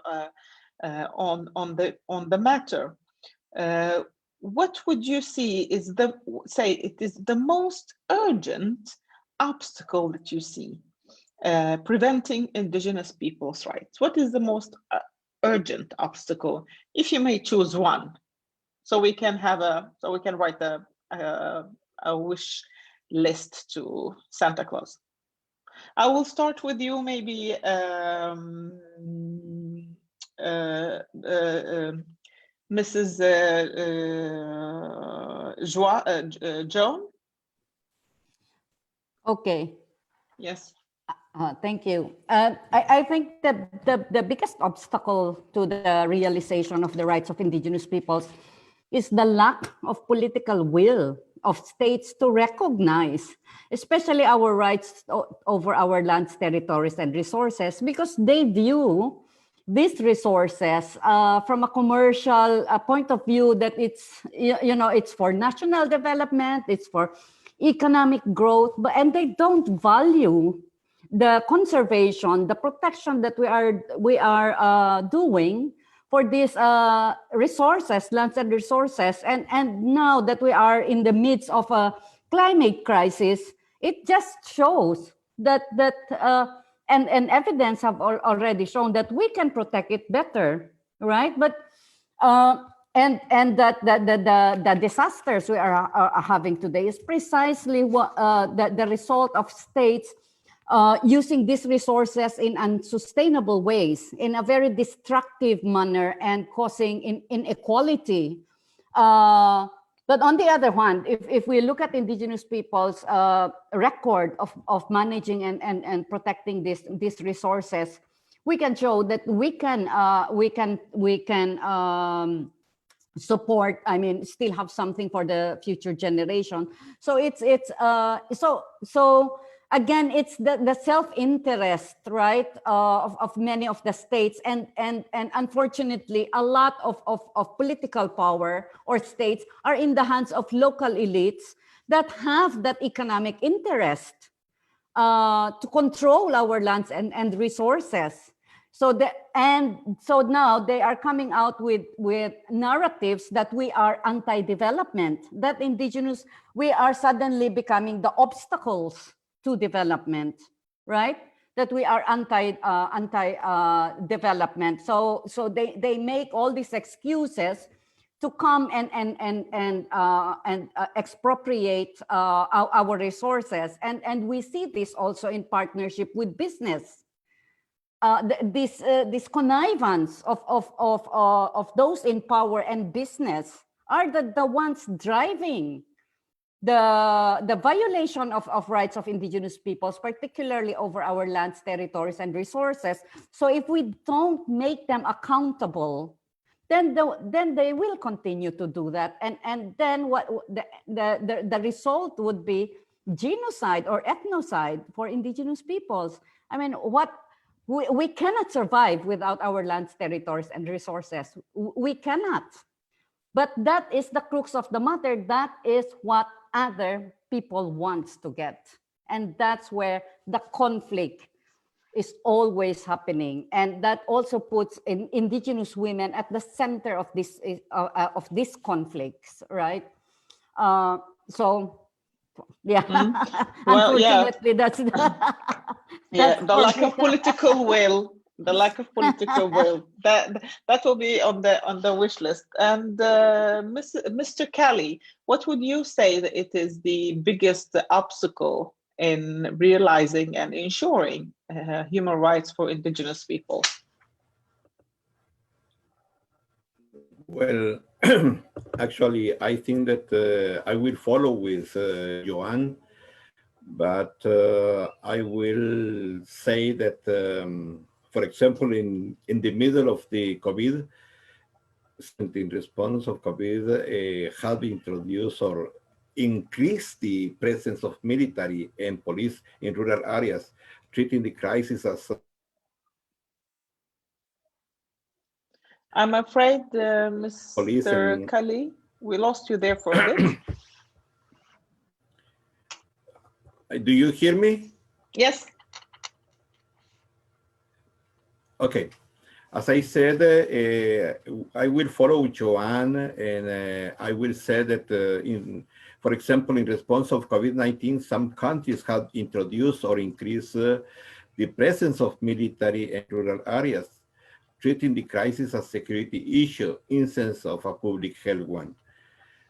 the matter. What would you see is it is the most urgent obstacle that you see preventing indigenous people's rights? What is the most urgent obstacle, if you may choose one, so we can write a wish list to Santa Claus? I will start with you, maybe Mrs. Joan. Okay. Yes. Thank you. I think the biggest obstacle to the realization of the rights of indigenous peoples is the lack of political will of states to recognize, especially our rights over our lands, territories, and resources, because they view these resources from a commercial point of view, that it's, you know, it's for national development, it's for economic growth, and they don't value the conservation, the protection that we are doing for these resources, lands and resources. And now that we are in the midst of a climate crisis, it just shows that and evidence have already shown that we can protect it better, right? But and that the disasters we are having today is precisely what the result of states using these resources in unsustainable ways, in a very destructive manner, and causing inequality. But on the other hand, if we look at indigenous people's record of managing and protecting these resources, we can show that we can support, I mean, still have something for the future generation. So so again, it's the self-interest, right, of many of the states, and unfortunately, a lot of political power or states are in the hands of local elites that have that economic interest to control our lands and resources. So now they are coming out with narratives that we are anti-development, that indigenous, we are suddenly becoming the obstacles to development, right? That we are anti-development. So they make all these excuses to come and expropriate our resources, and we see this also in partnership with business. This connivance of those in power and business are the ones driving the violation of rights of indigenous peoples, particularly over our lands, territories, and resources. So if we don't make them accountable, then they will continue to do that, and then what the result would be genocide or ethnocide for indigenous peoples. I mean, we cannot survive without our lands, territories, and resources. We cannot. But that is the crux of the matter. That is what other people want to get. And that's where the conflict is always happening. And that also puts indigenous women at the center of these conflicts, right? So, yeah, Well, unfortunately, that's yeah, the lack of political will. The lack of political will, that will be on the wish list. And Mr. Kelly, what would you say that it is the biggest obstacle in realizing and ensuring human rights for indigenous people? Well, actually, I think that I will follow with Joan, but I will say that, for example, in the middle of the COVID, in response of COVID, have introduced or increased the presence of military and police in rural areas, treating the crisis as I'm afraid, Mr. Kelly, we lost you there for a bit. Do you hear me? Yes. Okay. As I said, I will follow Joanne, and I will say that, for example, in response of COVID-19, some countries have introduced or increased the presence of military in rural areas, treating the crisis as a security issue instead of a public health one.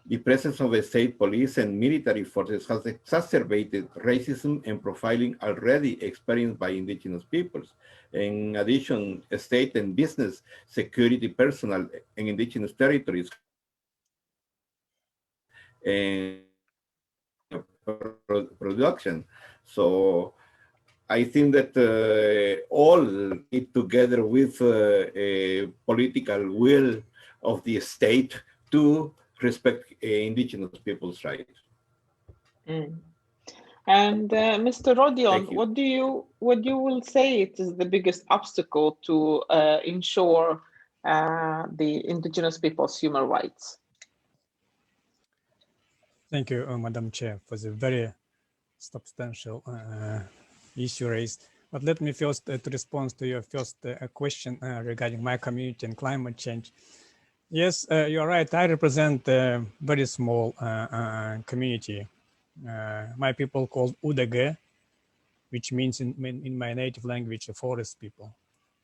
The presence of the state police and military forces has exacerbated racism and profiling already experienced by indigenous peoples. In addition, state and business security personnel in indigenous territories and production. So I think that all need together with a political will of the state to respect indigenous people's rights. And Mr. Rodion, what you will say it is the biggest obstacle to ensure the indigenous people's human rights? Thank you, Madam Chair, for the very substantial issue raised. But let me first to respond to your first question regarding my community and climate change. Yes, you're right. I represent a very small community. My people called Udage, which means in my native language, a forest people.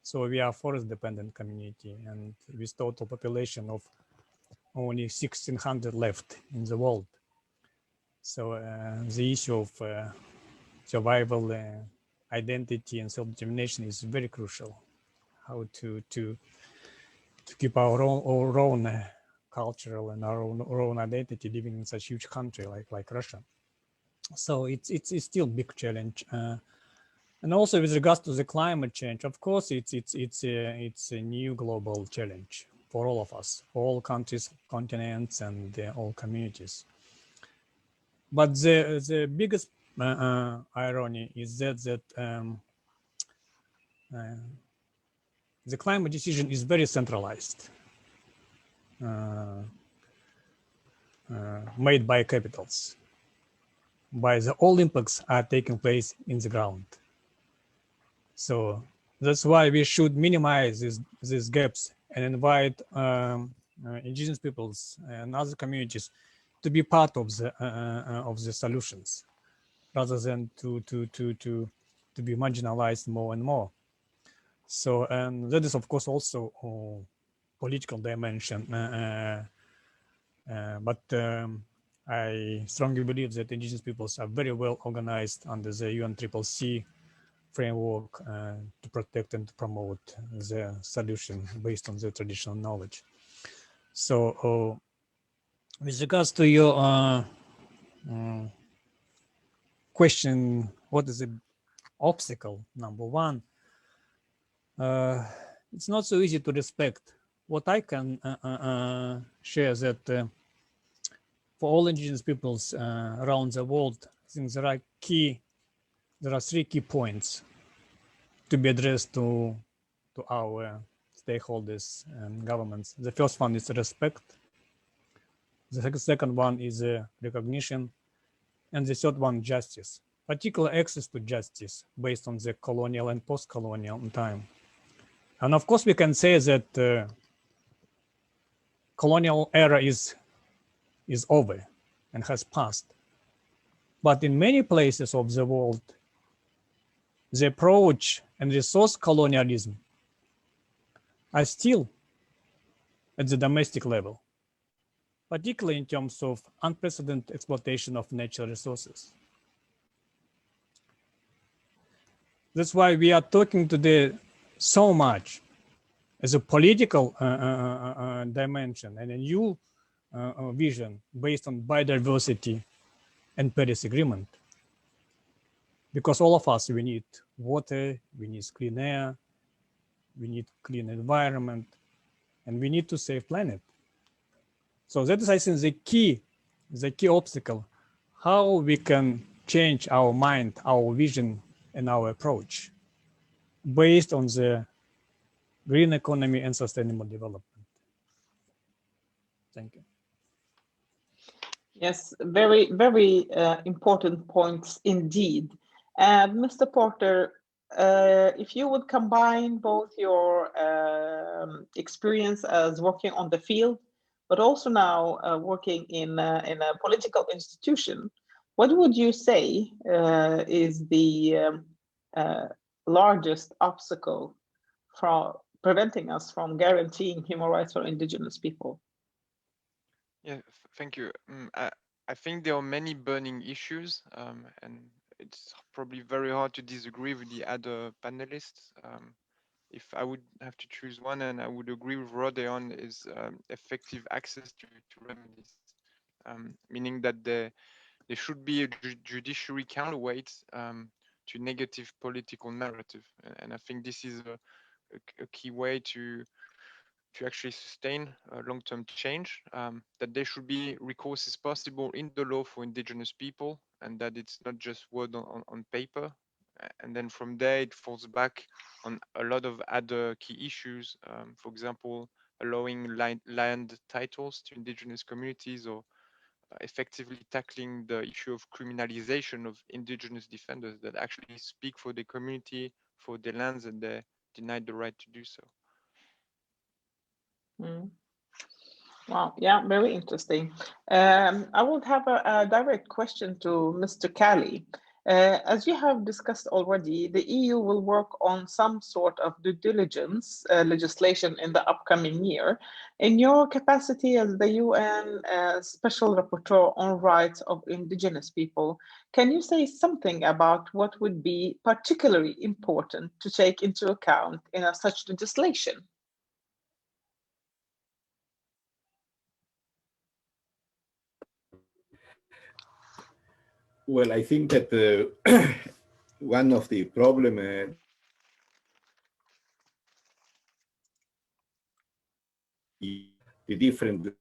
So we are a forest dependent community, and with total population of only 1,600 left in the world. So the issue of survival, identity, and self-determination is very crucial. How to keep our own cultural and our own identity living in such a huge country like Russia. So it's still a big challenge. And also with regards to the climate change, of course, it's a new global challenge for all of us, for all countries, continents, and all communities. But the biggest irony is that the climate decision is very centralized, made by capitals. By the all impacts are taking place in the ground. So that's why we should minimize these gaps and invite indigenous peoples and other communities to be part of the solutions, rather than to be marginalized more and more. So and that is of course also a political dimension, but I strongly believe that indigenous peoples are very well organized under the UNCCC framework to protect and to promote the solution based on the traditional knowledge. So with regards to your question, what is the obstacle? Number one, it's not so easy to respect. What I can share is that for all indigenous peoples around the world, I think there are 3 key points to be addressed to our stakeholders and governments. The first one is respect. The second one is recognition, and the third one, justice. particular access to justice based on the colonial and post-colonial time. And of course, we can say that colonial era is over and has passed. But in many places of the world, the approach and resource colonialism are still at the domestic level, particularly in terms of unprecedented exploitation of natural resources. That's why we are talking today so much as a political dimension and a new vision based on biodiversity and Paris Agreement. Because all of us, we need water, we need clean air, we need clean environment, and we need to save planet. So that is, I think, the key obstacle, how we can change our mind, our vision, and our approach based on the green economy and sustainable development. Thank you. Yes, very, very important points indeed. Mr. Porter, if you would combine both your experience as working on the field, but also now working in a political institution, what would you say is the largest obstacle from preventing us from guaranteeing human rights for Indigenous people? Yeah, thank you. I think there are many burning issues, and it's probably very hard to disagree with the other panelists. If I would have to choose one, and I would agree with Rodeon, is effective access to remedies, meaning that there should be a judiciary counterweight to negative political narrative. And I think this is a key way to actually sustain long-term change, that there should be recourses possible in the law for Indigenous people, and that it's not just word on paper. And then from there, it falls back on a lot of other key issues. For example, allowing land titles to Indigenous communities, or effectively tackling the issue of criminalization of Indigenous defenders that actually speak for the community, for their lands, and they're denied the right to do so. Wow, yeah, very interesting. I would have a direct question to Mr. Kelly. As you have discussed already, the EU will work on some sort of due diligence legislation in the upcoming year. In your capacity as the UN Special Rapporteur on Rights of Indigenous People, can you say something about what would be particularly important to take into account in such legislation? Well, I think that one of the problem the different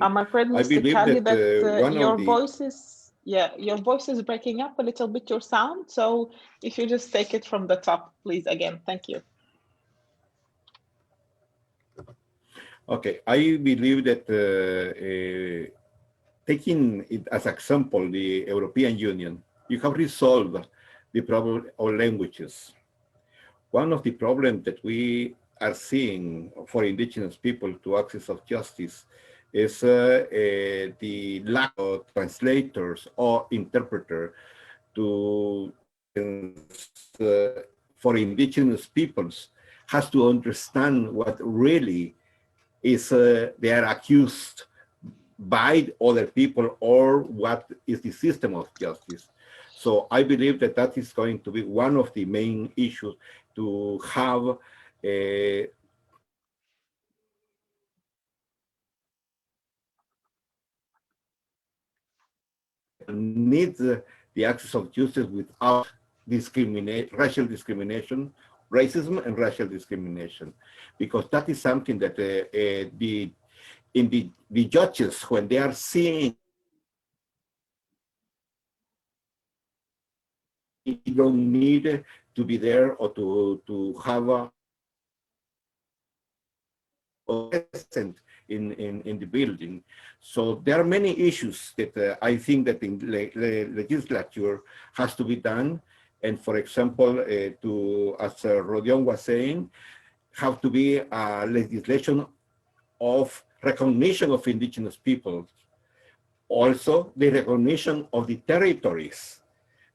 I'm afraid, Mr. Kelly, that your voice is breaking up a little bit, your sound. So if you just take it from the top, please, again, thank you. Okay, I believe that taking it as example, the European Union, you have resolved the problem of languages. One of the problems that we are seeing for Indigenous people to access of justice is the lack of translators or interpreter to for Indigenous peoples has to understand what really is they are accused by other people, or what is the system of justice. So I believe that that is going to be one of the main issues, to have needs the access of justice without racial discrimination, racism and racial discrimination, because that is something that the judges, when they are seeing, you don't need to be there or to have present in the building. So there are many issues that I think that in the legislature has to be done. And for example, as Rodion was saying, have to be a legislation of recognition of indigenous peoples. Also, the recognition of the territories,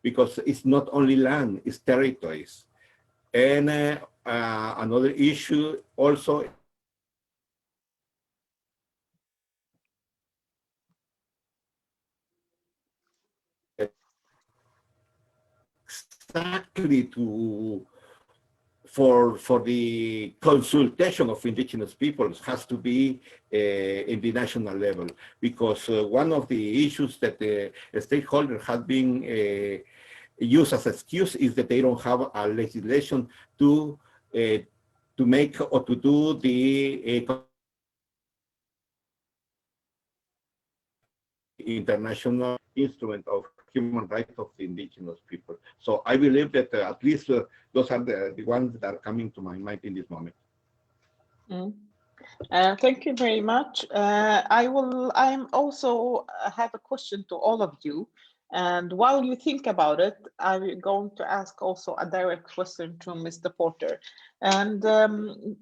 because it's not only land, it's territories. And another issue also exactly for the consultation of indigenous peoples has to be in the national level, because one of the issues that the stakeholders have been used as excuse is that they don't have a legislation to make or to do the international instrument of human rights of the indigenous people. So I believe that at least those are the ones that are coming to my mind in this moment. Thank you very much. I'm also have a question to all of you. And while you think about it, I'm going to ask also a direct question to Mr. Porter. And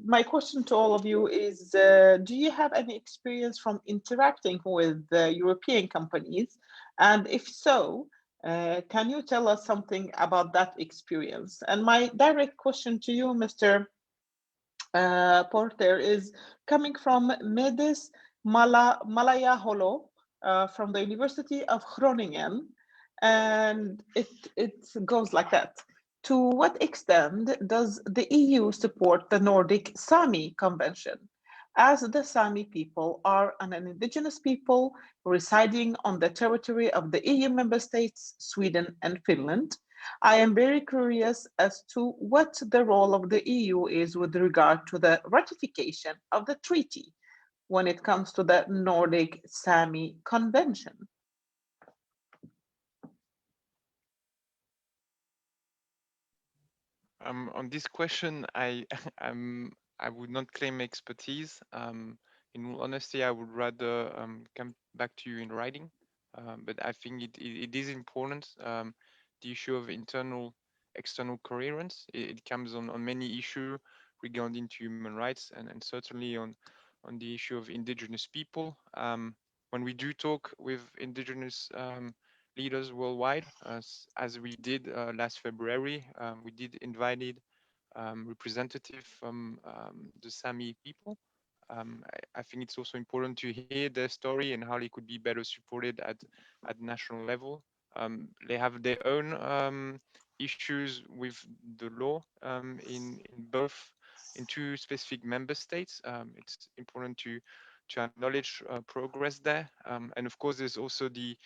my question to all of you is, do you have any experience from interacting with European companies? And if so, can you tell us something about that experience? And my direct question to you, Mr. Porter, is coming from Medes Malaya Holo from the University of Groningen. And it goes like that. To what extent does the EU support the Nordic Sami Convention? As the Sami people are an indigenous people residing on the territory of the EU member states, Sweden and Finland, I am very curious as to what the role of the EU is with regard to the ratification of the treaty when it comes to the Nordic Sami Convention. On this question, I would not claim expertise. In all honesty, I would rather come back to you in writing. But I think it is important. The issue of external coherence, it comes on many issues regarding to human rights and certainly on the issue of indigenous people. When we do talk with indigenous leaders worldwide, as we did last February, we did invited representative from the Sami people. I think it's also important to hear their story and how they could be better supported at national level. They have their own issues with the law in two specific member states. It's important to acknowledge progress there. And of course, there's also the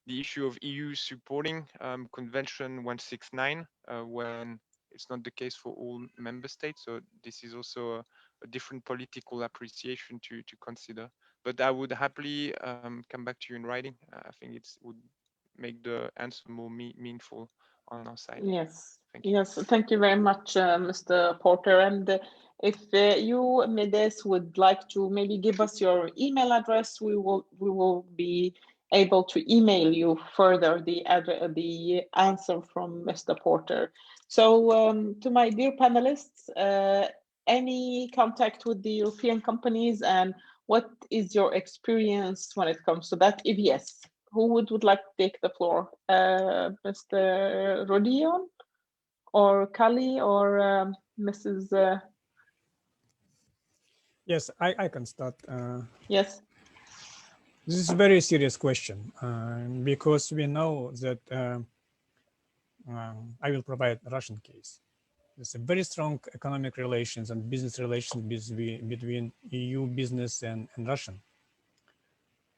issue of EU supporting Convention 169 when it's not the case for all member states. So this is also a different political appreciation to consider. But I would happily come back to you in writing. I think it would make the answer more meaningful on our side. Yes. Thank you. Yes, thank you very much, Mr. Porter. And if you, Medes, would like to maybe give us your email address, we will be able to email you further the answer from Mr. Porter. So to my dear panelists, any contact with the European companies, and what is your experience when it comes to that? If yes, who would like to take the floor? Mr. Rodion or Kali or Mrs. Yes, I can start. Yes. This is a very serious question because we know that I will provide a Russian case. There's a very strong economic relations and business relations between EU business and Russian.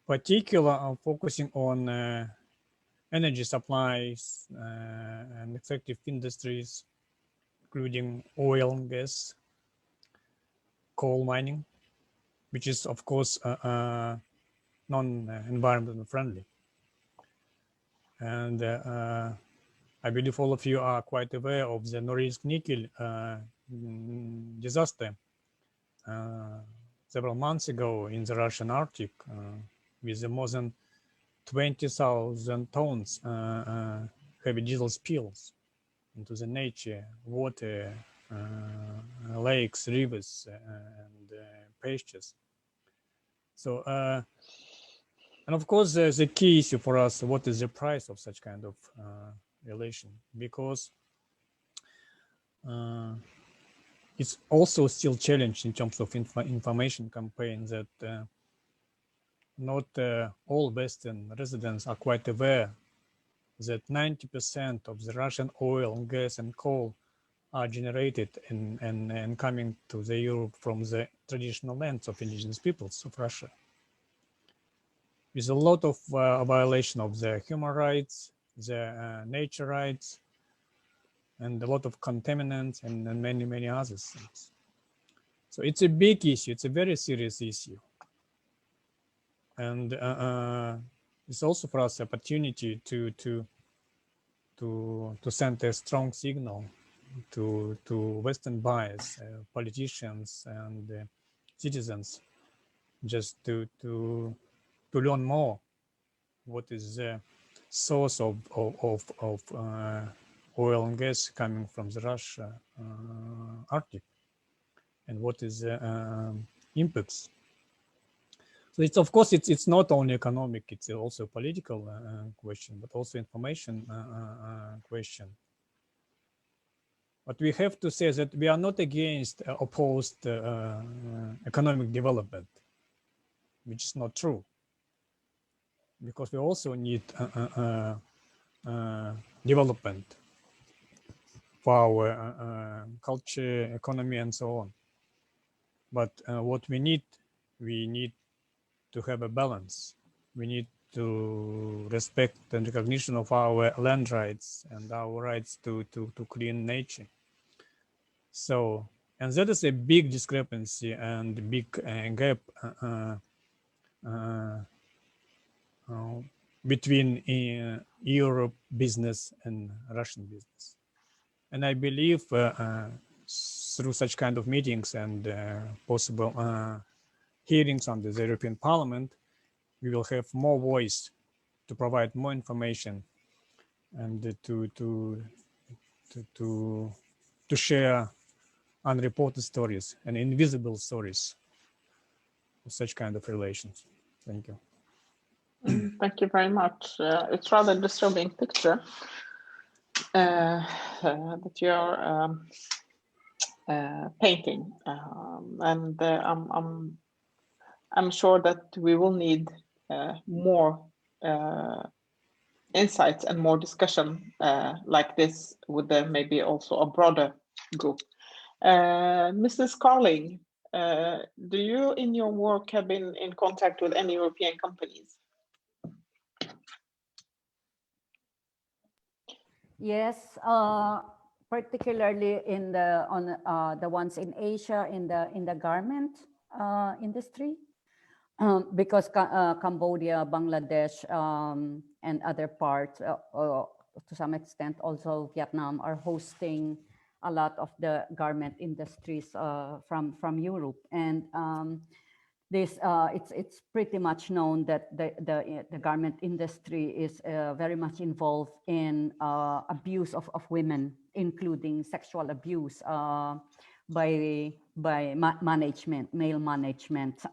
Particularly focusing on energy supplies and extractive industries, including oil and gas, coal mining, which is of course non-environmental friendly. And I believe all of you are quite aware of the Norilsk nickel disaster several months ago in the Russian Arctic with more than 20,000 tons heavy diesel spills into the nature, water, lakes, rivers, and pastures. So, and of course, the key issue for us, what is the price of such kind of relation? Because it's also still challenged in terms of information campaign that not all Western residents are quite aware that 90% of the Russian oil, gas, and coal are generated and coming to the Europe from the traditional lands of indigenous peoples of Russia. With a lot of violation of the human rights, the nature rights, and a lot of contaminants and many, many other things. So it's a big issue. It's a very serious issue. And it's also for us opportunity to send a strong signal to Western buyers, politicians, and citizens, just to learn more what is the source of oil and gas coming from the Russia Arctic, and what is the impacts. So it's, of course, it's not only economic, it's also a political question, but also information question. But we have to say that we are not against opposed economic development, which is not true, because we also need development for our culture, economy, and so on. But what we need to have a balance. We need to respect and recognition of our land rights and our rights to clean nature. So, and that is a big discrepancy and big gap between Europe business and Russian business. And I believe through such kind of meetings and possible hearings on the European Parliament, we will have more voice to provide more information and to share unreported stories and invisible stories of such kind of relations. Thank you. Thank you very much. It's rather disturbing picture that you're painting, and I'm sure that we will need more insights and more discussion like this with maybe also a broader group. Mrs. Carling, do you in your work have been in contact with any European companies? Yes, particularly in the ones in Asia in the garment industry, because Cambodia, Bangladesh, and other parts, to some extent also Vietnam, are hosting a lot of the garment industries from Europe, and this it's pretty much known that the garment industry is very much involved in abuse of women, including sexual abuse by management, male management,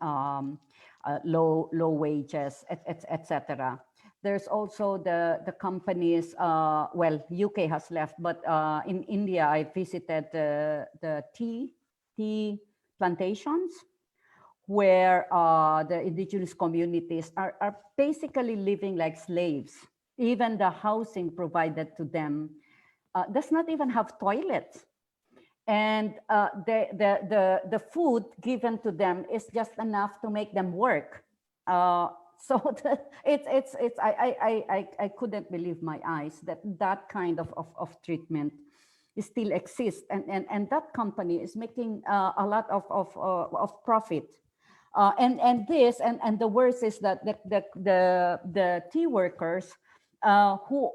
low wages, etc. There's also the companies. Well, UK has left, but in India, I visited the tea plantations, where the indigenous communities are basically living like slaves. Even the housing provided to them does not even have toilets. And the food given to them is just enough to make them work. So I couldn't believe my eyes that kind of treatment still exists, and that company is making a lot of profit. And the worst is that the tea workers who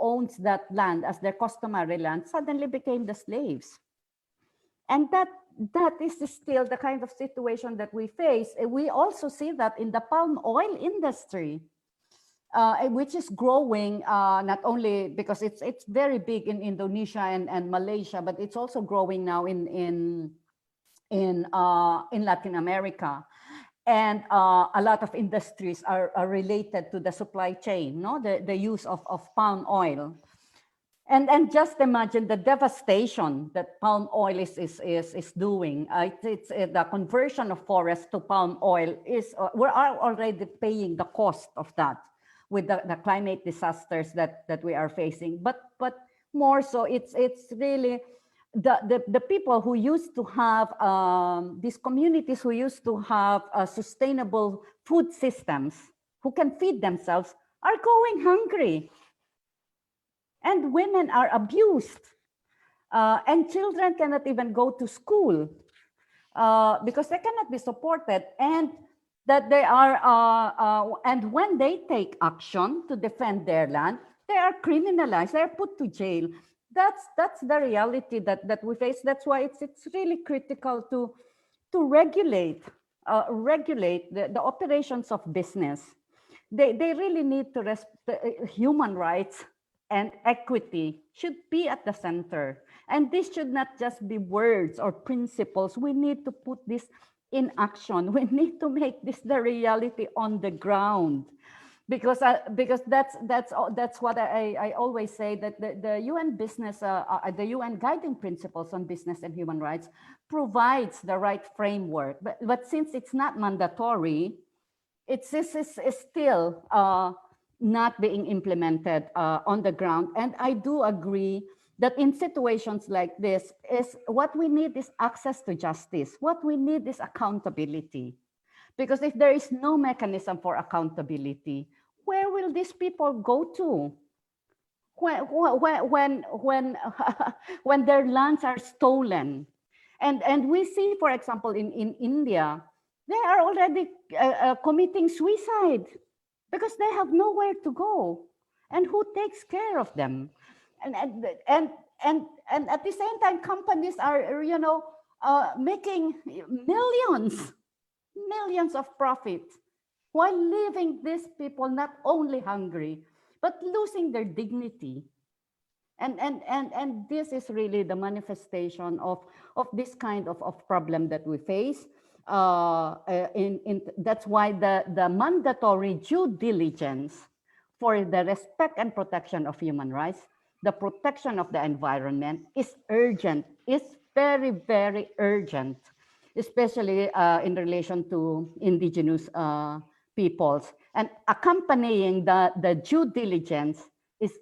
owns that land as their customary land suddenly became the slaves. And that is still the kind of situation that we face. We also see that in the palm oil industry, which is growing not only because it's very big in Indonesia and Malaysia, but it's also growing now in Latin America. And a lot of industries are related to the supply chain, no? The use of palm oil. And just imagine the devastation that palm oil is doing. It's the conversion of forest to palm oil is, we're already paying the cost of that with the climate disasters that we are facing. But more so, it's really the people who used to have, these communities who used to have sustainable food systems, who can feed themselves, are going hungry. And women are abused. And children cannot even go to school because they cannot be supported. And that they are, and when they take action to defend their land, they are criminalized, they are put to jail. That's the reality that we face. That's why it's really critical to regulate the operations of business. They really need to respect human rights, and equity should be at the center. And this should not just be words or principles. We need to put this in action. We need to make this the reality on the ground. Because that's what I always say, that the UN business, the UN guiding principles on business and human rights provides the right framework. But since it's not mandatory, it's still not being implemented on the ground. And I do agree that in situations like this, is what we need is access to justice. What we need is accountability. Because if there is no mechanism for accountability, where will these people go to? When their lands are stolen. And we see, for example, in India, they are already committing suicide because they have nowhere to go. And who takes care of them? And at the same time, companies are, making millions of profit while leaving these people not only hungry, but losing their dignity. And this is really the manifestation of this kind of problem that we face. That's why the mandatory due diligence for the respect and protection of human rights, the protection of the environment is urgent, is very, very urgent, especially in relation to indigenous peoples. And accompanying the due diligence is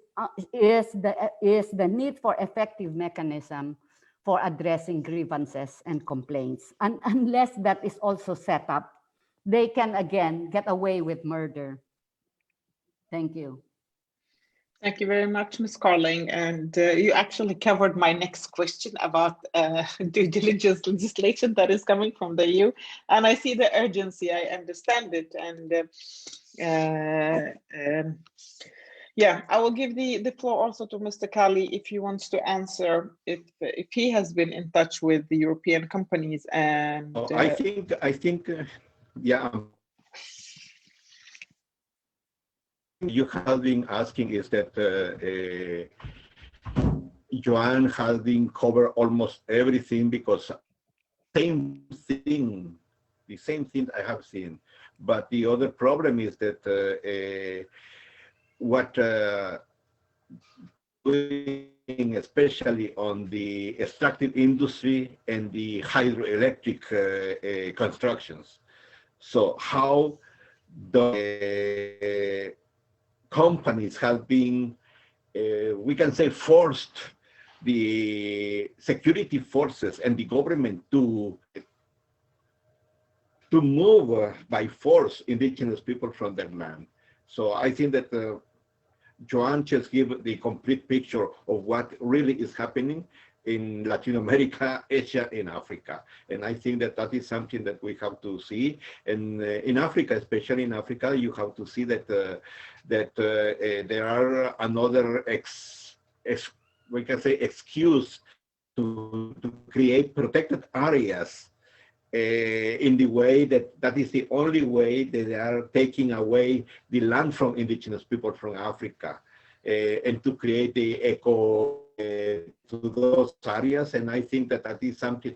the need for effective mechanism for addressing grievances and complaints. And unless that is also set up, they can again get away with murder. Thank you. Thank you very much, Ms. Carling. And you actually covered my next question about due diligence legislation that is coming from the EU. And I see the urgency, I understand it. And yeah, I will give the floor also to Mr. Kali if he wants to answer if he has been in touch with the European companies. And I think, yeah. You have been asking is that Joan has been covered almost everything, because the same thing I have seen. But the other problem is that what doing, especially on the extractive industry and the hydroelectric constructions. So how the companies have been, we can say, forced the security forces and the government to move by force indigenous people from their land. So I think that Joan just gave the complete picture of what really is happening in Latin America, Asia, and Africa. And I think that that is something that we have to see. And in Africa, especially in Africa, you have to see that there are another we can say excuse to create protected areas in the way that is the only way that they are taking away the land from indigenous people from Africa, and to create the eco to those areas. And I think that that is something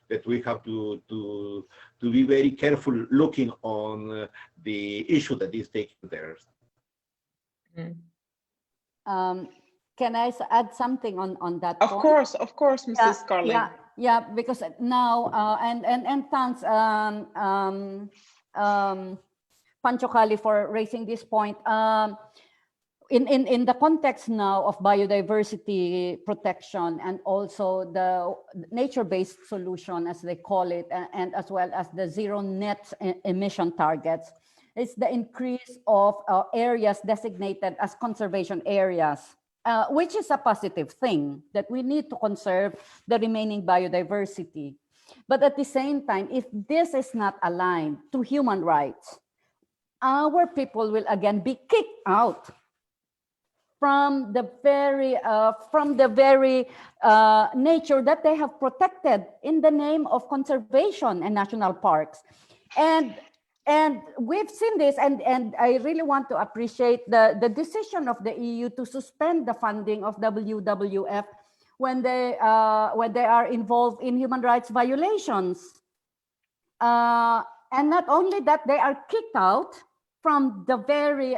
that we have to be very careful looking on the issue that is taking there. Can I add something on that Of point? course, Mrs. Carling. Yeah, because now and thanks Pancho Cali for raising this point. In the context now of biodiversity protection and also the nature-based solution, as they call it, and as well as the zero net emission targets, it's the increase of areas designated as conservation areas, which is a positive thing, that we need to conserve the remaining biodiversity. But at the same time, if this is not aligned to human rights, our people will again be kicked out from the very nature that they have protected in the name of conservation and national parks. And we've seen this, and I really want to appreciate the decision of the EU to suspend the funding of WWF when they are involved in human rights violations. And not only that, they are kicked out from the very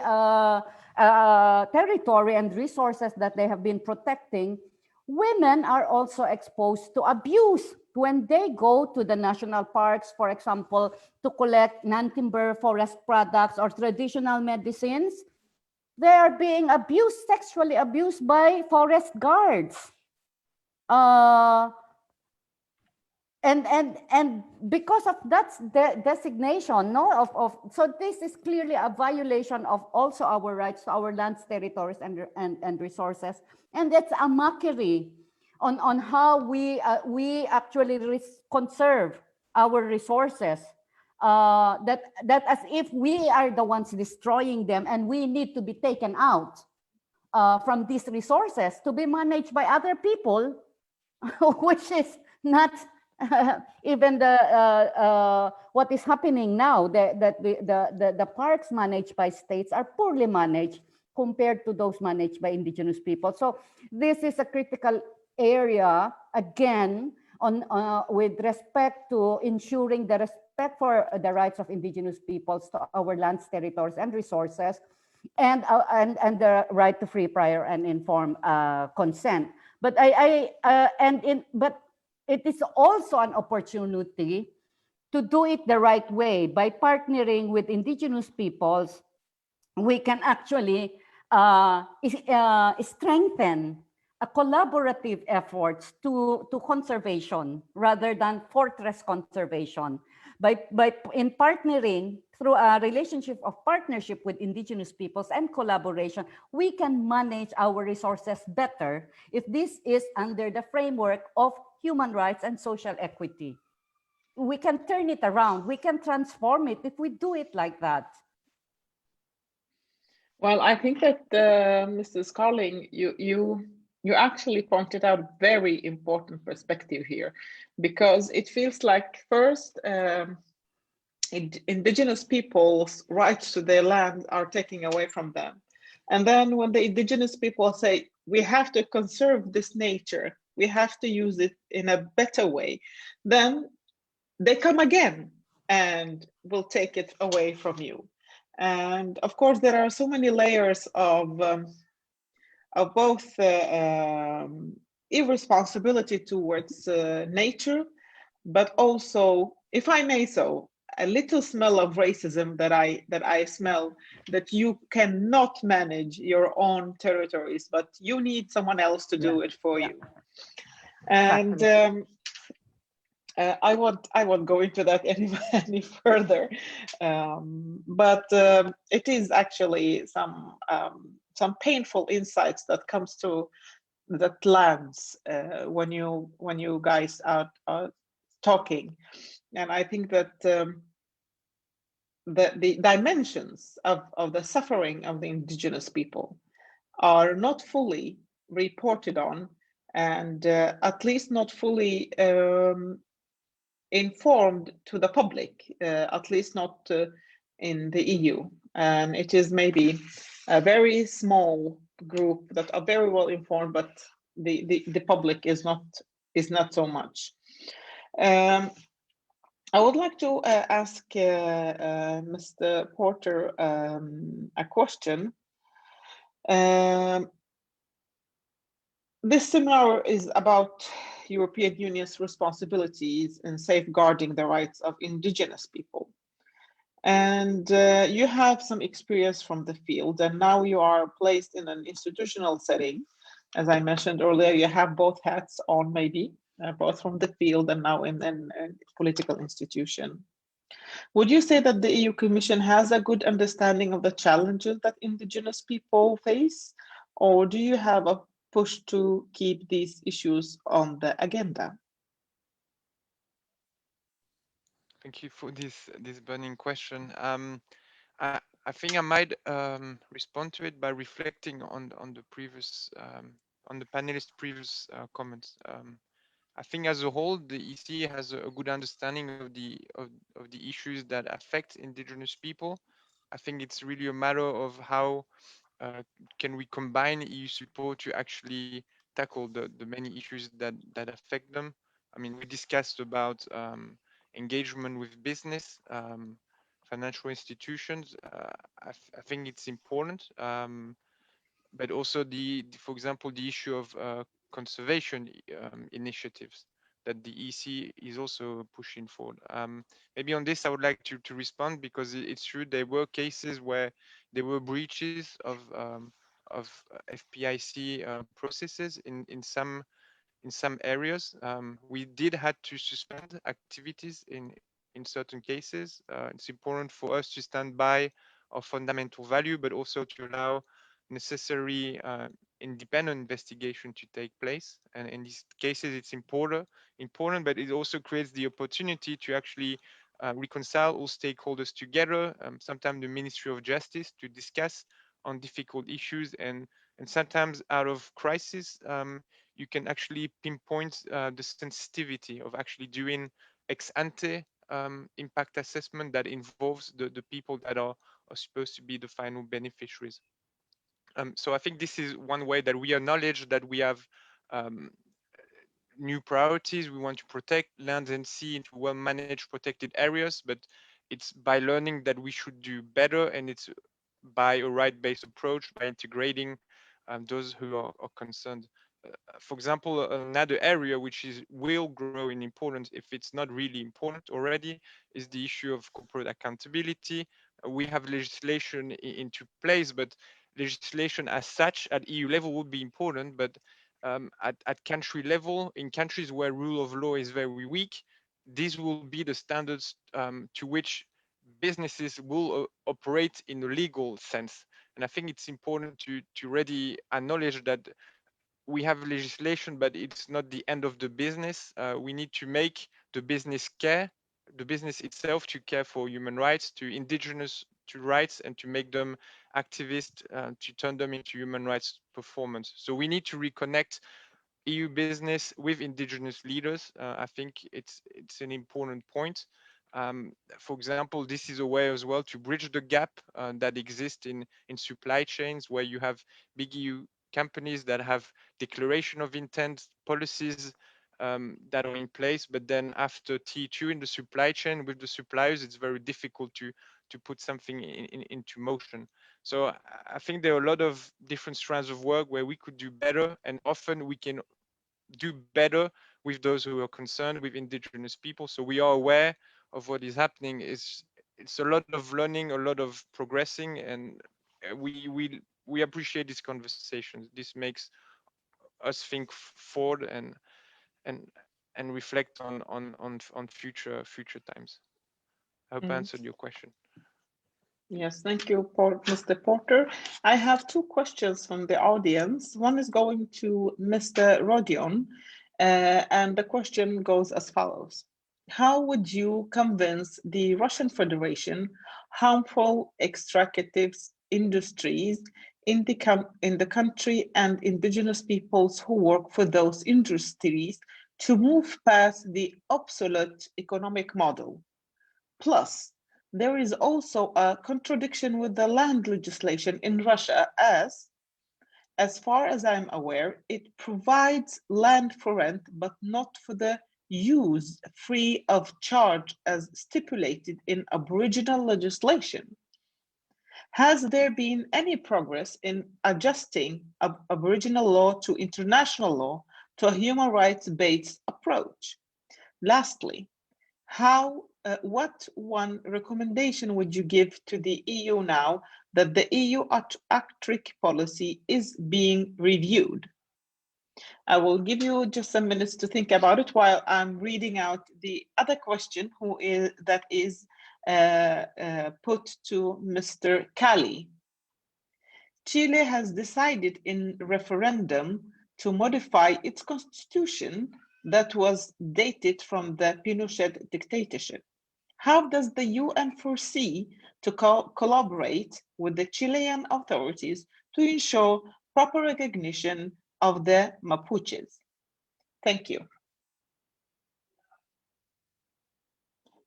territory and resources that they have been protecting. Women are also exposed to abuse when they go to the national parks, for example, to collect non-timber forest products or traditional medicines. They are being abused, sexually abused by forest guards. And because of that designation, so this is clearly a violation of also our rights to our lands, territories, and resources, and it's a mockery on how we actually conserve our resources. That as if we are the ones destroying them, and we need to be taken out from these resources to be managed by other people, which is not even what is happening now. The parks managed by states are poorly managed compared to those managed by indigenous people. So this is a critical area, again, with respect to ensuring the respect for the rights of indigenous peoples to our lands, territories, and resources, and the right to free, prior, and informed consent. But but it is also an opportunity to do it the right way. By partnering with indigenous peoples, we can actually strengthen a collaborative efforts to conservation rather than fortress conservation. In partnering through a relationship of partnership with indigenous peoples and collaboration, we can manage our resources better if this is under the framework of human rights and social equity. We can turn it around. We can transform it if we do it like that. Well, I think that Mrs. Carling, you actually pointed out a very important perspective here, because it feels like first indigenous people's rights to their land are taken away from them. And then when the indigenous people say, we have to conserve this nature, we have to use it in a better way, then they come again and will take it away from you. And of course, there are so many layers of both irresponsibility towards nature, but also, if I may so, a little smell of racism that I smell, that you cannot manage your own territories, but you need someone else to do it for you. And I won't go into that any further, but it is actually some painful insights that comes to that lands when you guys are talking. And I think that the dimensions of the suffering of the indigenous people are not fully reported on and at least not fully informed to the public, at least not in the EU. And it is maybe a very small group that are very well informed, but the public is not so much. I would like to ask Mr. Porter a question. This seminar is about European Union's responsibilities in safeguarding the rights of indigenous people. And you have some experience from the field, and now you are placed in an institutional setting. As I mentioned earlier, you have both hats on, maybe, both from the field and now in a political institution. Would you say that the EU Commission has a good understanding of the challenges that indigenous people face, or do you have a push to keep these issues on the agenda? Thank you for this burning question. I think I might respond to it by reflecting on the previous on the panelists' previous comments. I think as a whole, the EC has a good understanding of the issues that affect indigenous people. I think it's really a matter of how can we combine EU support to actually tackle the many issues that affect them. I mean, we discussed about engagement with business, financial institutions. I think it's important, but also for example, the issue of conservation initiatives that the EC is also pushing forward. Maybe on this, I would like to respond, because it's true there were cases where there were breaches of FPIC processes in some areas. We did had to suspend activities in certain cases. It's important for us to stand by our fundamental value, but also to allow necessary independent investigation to take place. And in these cases, it's important, but it also creates the opportunity to actually reconcile all stakeholders together, sometimes the Ministry of Justice, to discuss on difficult issues, and sometimes out of crisis, you can actually pinpoint the sensitivity of actually doing ex ante impact assessment that involves the people that are supposed to be the final beneficiaries. So I think this is one way that we acknowledge that we have new priorities. We want to protect land and sea into well-managed protected areas, but it's by learning that we should do better, and it's by a right-based approach, by integrating those who are concerned. For example, another area which will grow in importance, if it's not really important already, is the issue of corporate accountability. We have legislation into place, but legislation as such at EU level would be important, but at country level, in countries where rule of law is very weak, these will be the standards to which businesses will operate in a legal sense. And I think it's important to already acknowledge that we have legislation, but it's not the end of the business. We need to make the business itself to care for human rights, to indigenous rights, and to make them activists, to turn them into human rights performance. So we need to reconnect EU business with indigenous leaders. I think it's an important point. For example, this is a way as well to bridge the gap that exists in supply chains, where you have big EU companies that have declaration of intent policies that are in place, but then after T2 in the supply chain with the suppliers, it's very difficult to put something into motion. So I think there are a lot of different strands of work where we could do better, and often we can do better with those who are concerned, with indigenous people. So we are aware of what is happening. It's a lot of learning, a lot of progressing, and we appreciate these conversations. This makes us think forward and reflect on future times. I hope I answered your question. Yes, thank you, Mr. Porter. I have two questions from the audience. One is going to Mr. Rodion, and the question goes as follows. How would you convince the Russian Federation harmful extractive industries in the country and indigenous peoples who work for those industries to move past the obsolete economic model. Plus, there is also a contradiction with the land legislation in Russia as far as I'm aware, it provides land for rent, but not for the use free of charge as stipulated in Aboriginal legislation. Has there been any progress in adjusting Aboriginal law to international law to a human rights-based approach? Lastly, what one recommendation would you give to the EU now that the EU Arctic policy is being reviewed? I will give you just some minutes to think about it while I'm reading out the other question that is put to Mr. Kali. Chile has decided in referendum to modify its constitution that was dated from the Pinochet dictatorship. How does the UN foresee to collaborate with the Chilean authorities to ensure proper recognition of the Mapuches? Thank you.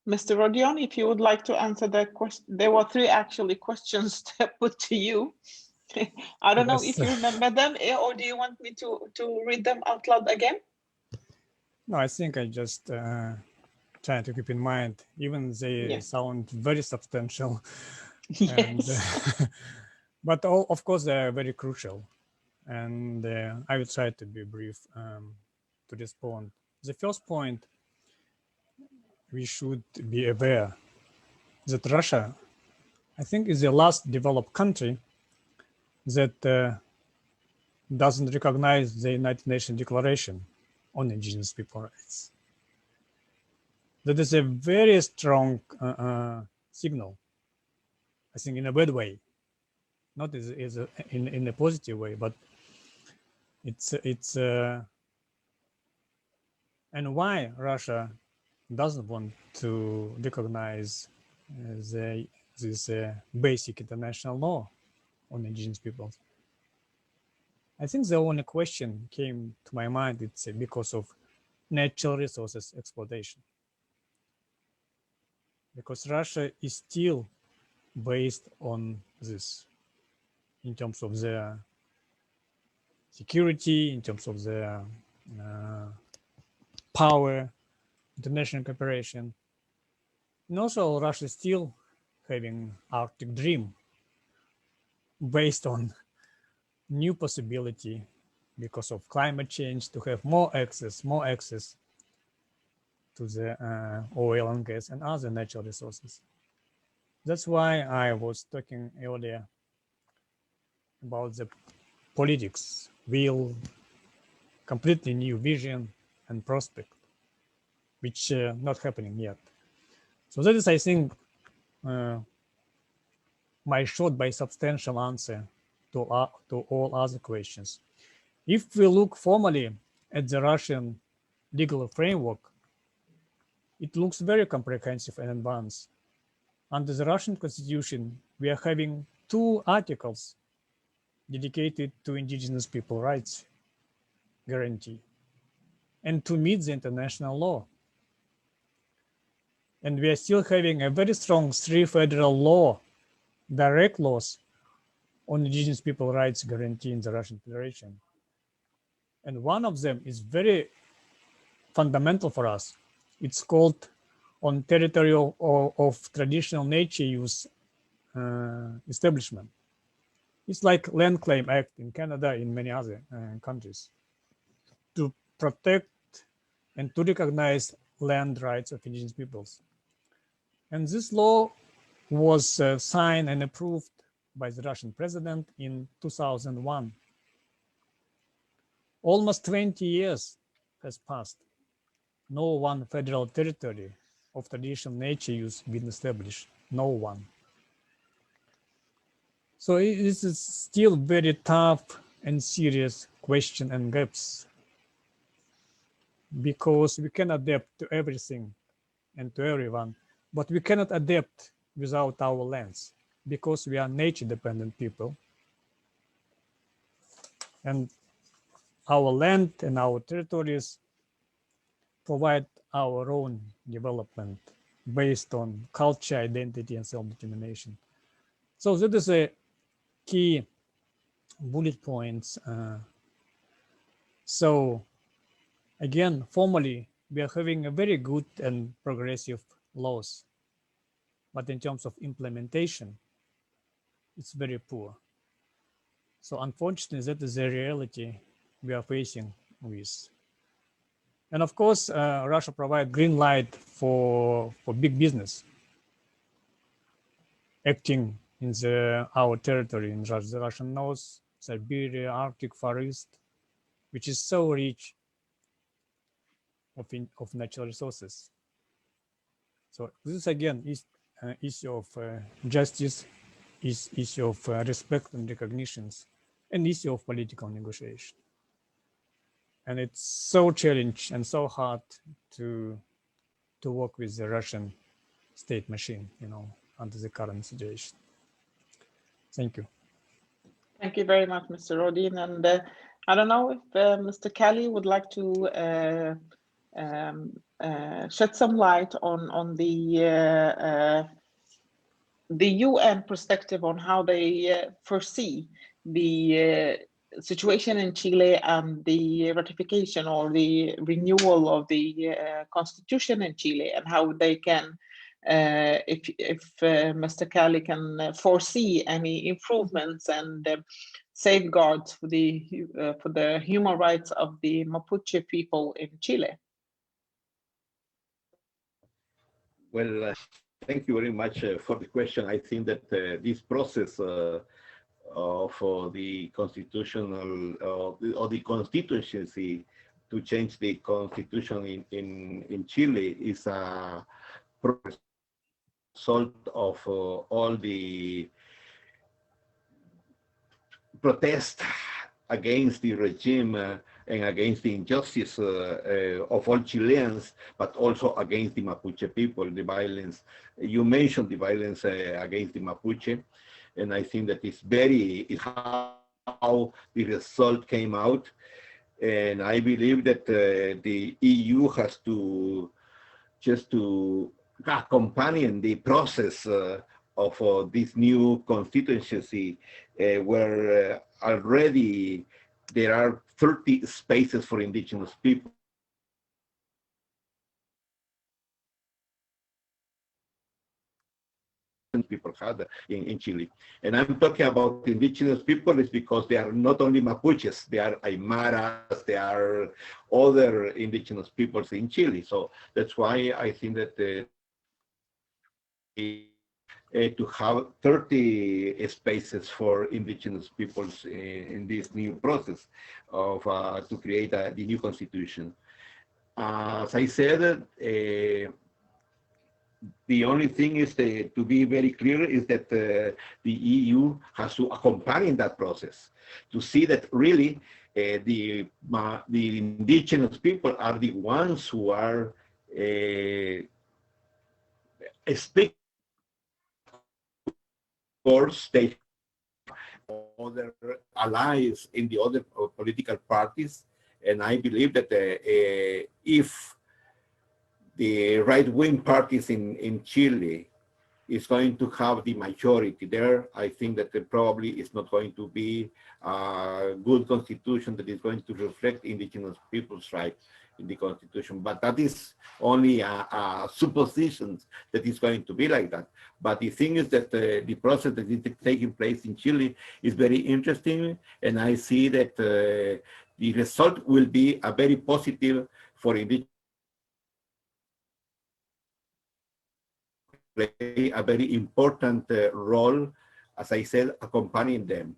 Mr. Rodion, if you would like to answer that question. There were three actually questions put to you. I don't know if you remember them, or do you want me to read them out loud again? No, I think I just try to keep in mind, even they sound very substantial. Yes. And, but of course, they are very crucial. And I will try to be brief to respond. The first point, we should be aware that Russia, I think, is the last developed country that doesn't recognize the United Nations Declaration on Indigenous People Rights. That is a very strong signal, I think, in a bad way, not in a positive way, but it's and why Russia doesn't want to recognize this basic international law on indigenous peoples. I think the only question came to my mind, it's because of natural resources exploitation. Because Russia is still based on this in terms of their security, in terms of their power, international cooperation. And also Russia is still having Arctic dream based on new possibility because of climate change to have more access to the oil and gas and other natural resources. That's why I was talking earlier about the politics, will, completely new vision and prospect, which not happening yet. So that is, I think, my short but substantial answer to all other questions. If we look formally at the Russian legal framework, it looks very comprehensive and advanced. Under the Russian constitution, we are having 2 articles dedicated to indigenous people rights guarantee and to meet the international law. And we are still having a very strong 3 federal law, direct laws on indigenous people rights guarantee in the Russian Federation. And one of them is very fundamental for us. It's called on territory of traditional nature use establishment. It's like Land Claim Act in Canada, in many other countries, to protect and to recognize land rights of indigenous peoples. And this law was signed and approved by the Russian president in 2001. Almost 20 years has passed. No one federal territory of traditional nature use been established, no one. So this is still very tough and serious question and gaps, because we can adapt to everything and to everyone, but we cannot adapt without our lands, because we are nature dependent people. And our land and our territories provide our own development based on culture, identity, and self-determination. So that is a key bullet points. So again, formally, we are having a very good and progressive laws, but in terms of implementation, it's very poor. So unfortunately, that is the reality we are facing with. And of course, Russia provides green light for big business acting in our territory in the Russian North, Siberia, Arctic forest, which is so rich of natural resources. So this again is an issue of justice, is issue of respect and recognitions, an issue of political negotiation. And it's so challenging and so hard to work with the Russian state machine, under the current situation. Thank you. Thank you very much, Mr. Rodin. And I don't know if Mr. Kelly would like to shed some light on the UN perspective on how they foresee the situation in Chile and the ratification or the renewal of the constitution in Chile, and how they can, if Mr. Kelly can foresee any improvements and safeguards for the human rights of the Mapuche people in Chile. Well, thank you very much for the question. I think that this process for the constitutional or the constituency to change the constitution in Chile is a result of all the protest against the regime and against the injustice of all Chileans, but also against the Mapuche people, the violence. You mentioned the violence against the Mapuche, and I think that it's how the result came out. And I believe that the EU has to just to accompany the process of this new constituency, where already there are 30 spaces for indigenous people. People had in Chile. And I'm talking about indigenous people is because they are not only Mapuches, they are Aymaras, they are other indigenous peoples in Chile. So that's why I think that to have 30 spaces for indigenous peoples in this new process of to create the new constitution. As I said, the only thing is to be very clear is that the EU has to accompany that process to see that really the indigenous people are the ones who are speaking. Of course, they have other allies in the other political parties, and I believe that if the right-wing parties in Chile is going to have the majority there, I think that there probably is not going to be a good constitution that is going to reflect indigenous people's rights in the constitution. But that is only a supposition that is going to be like that. But the thing is that the process that is taking place in Chile is very interesting, and I see that the result will be a very positive for indigenous, play a very important role, as I said, accompanying them.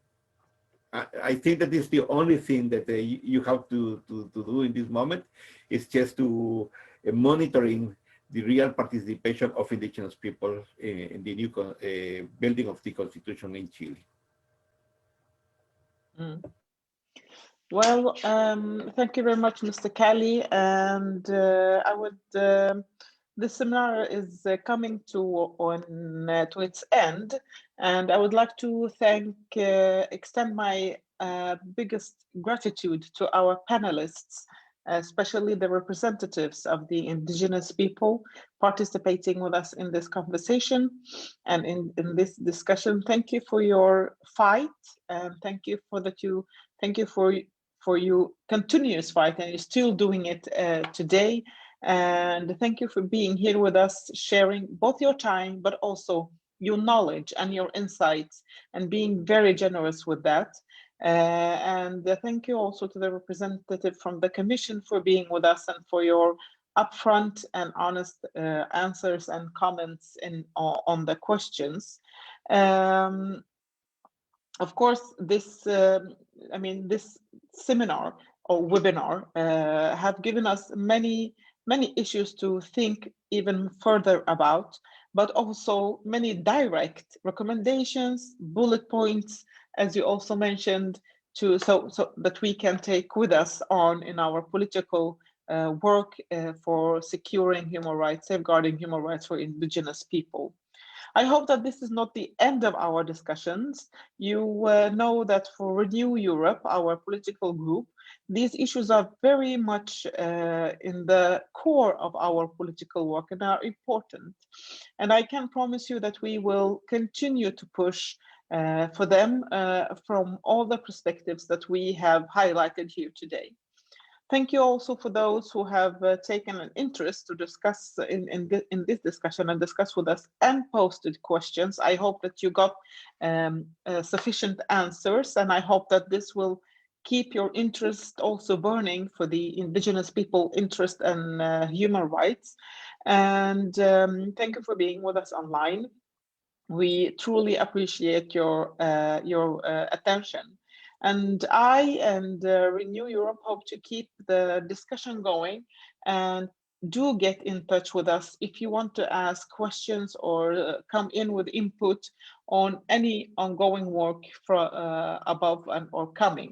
I think that is the only thing that you have to do in this moment, is just to monitoring the real participation of indigenous people in the new building of the constitution in Chile. Well, thank you very much, Mr. Kelly. And I would, this seminar is coming to its end, and I would like to extend my biggest gratitude to our panelists, especially the representatives of the indigenous people participating with us in this conversation and in this discussion. Thank you for your fight, and thank you for your continuous fight, and you're still doing it today. And thank you for being here with us, sharing both your time, but also your knowledge and your insights, and being very generous with that. And thank you also to the representative from the Commission for being with us and for your upfront and honest answers and comments on the questions. Of course, this this seminar or webinar have given us many issues to think even further about, but also many direct recommendations, bullet points, as you also mentioned, so that we can take with us on in our political work for securing human rights, safeguarding human rights for indigenous people. I hope that this is not the end of our discussions. You know that for Renew Europe, our political group, these issues are very much in the core of our political work and are important. And I can promise you that we will continue to push for them from all the perspectives that we have highlighted here today. Thank you also for those who have taken an interest to discuss in this discussion and discuss with us and posted questions. I hope that you got sufficient answers, and I hope that this will keep your interest also burning for the indigenous people interest in human rights. And thank you for being with us online. We truly appreciate your attention. And I and Renew Europe hope to keep the discussion going, and do get in touch with us if you want to ask questions or come in with input on any ongoing work for above and or coming.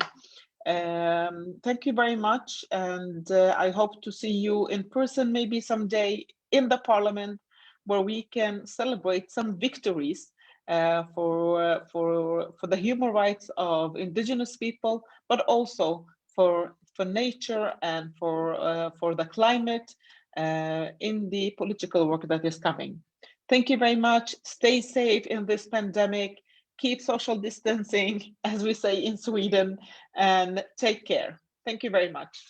Thank you very much, and I hope to see you in person maybe someday in the Parliament, where we can celebrate some victories for the human rights of indigenous people, but also for nature and for the climate in the political work that is coming. Thank you very much. Stay safe in this pandemic. Keep social distancing, as we say in Sweden, and take care. Thank you very much.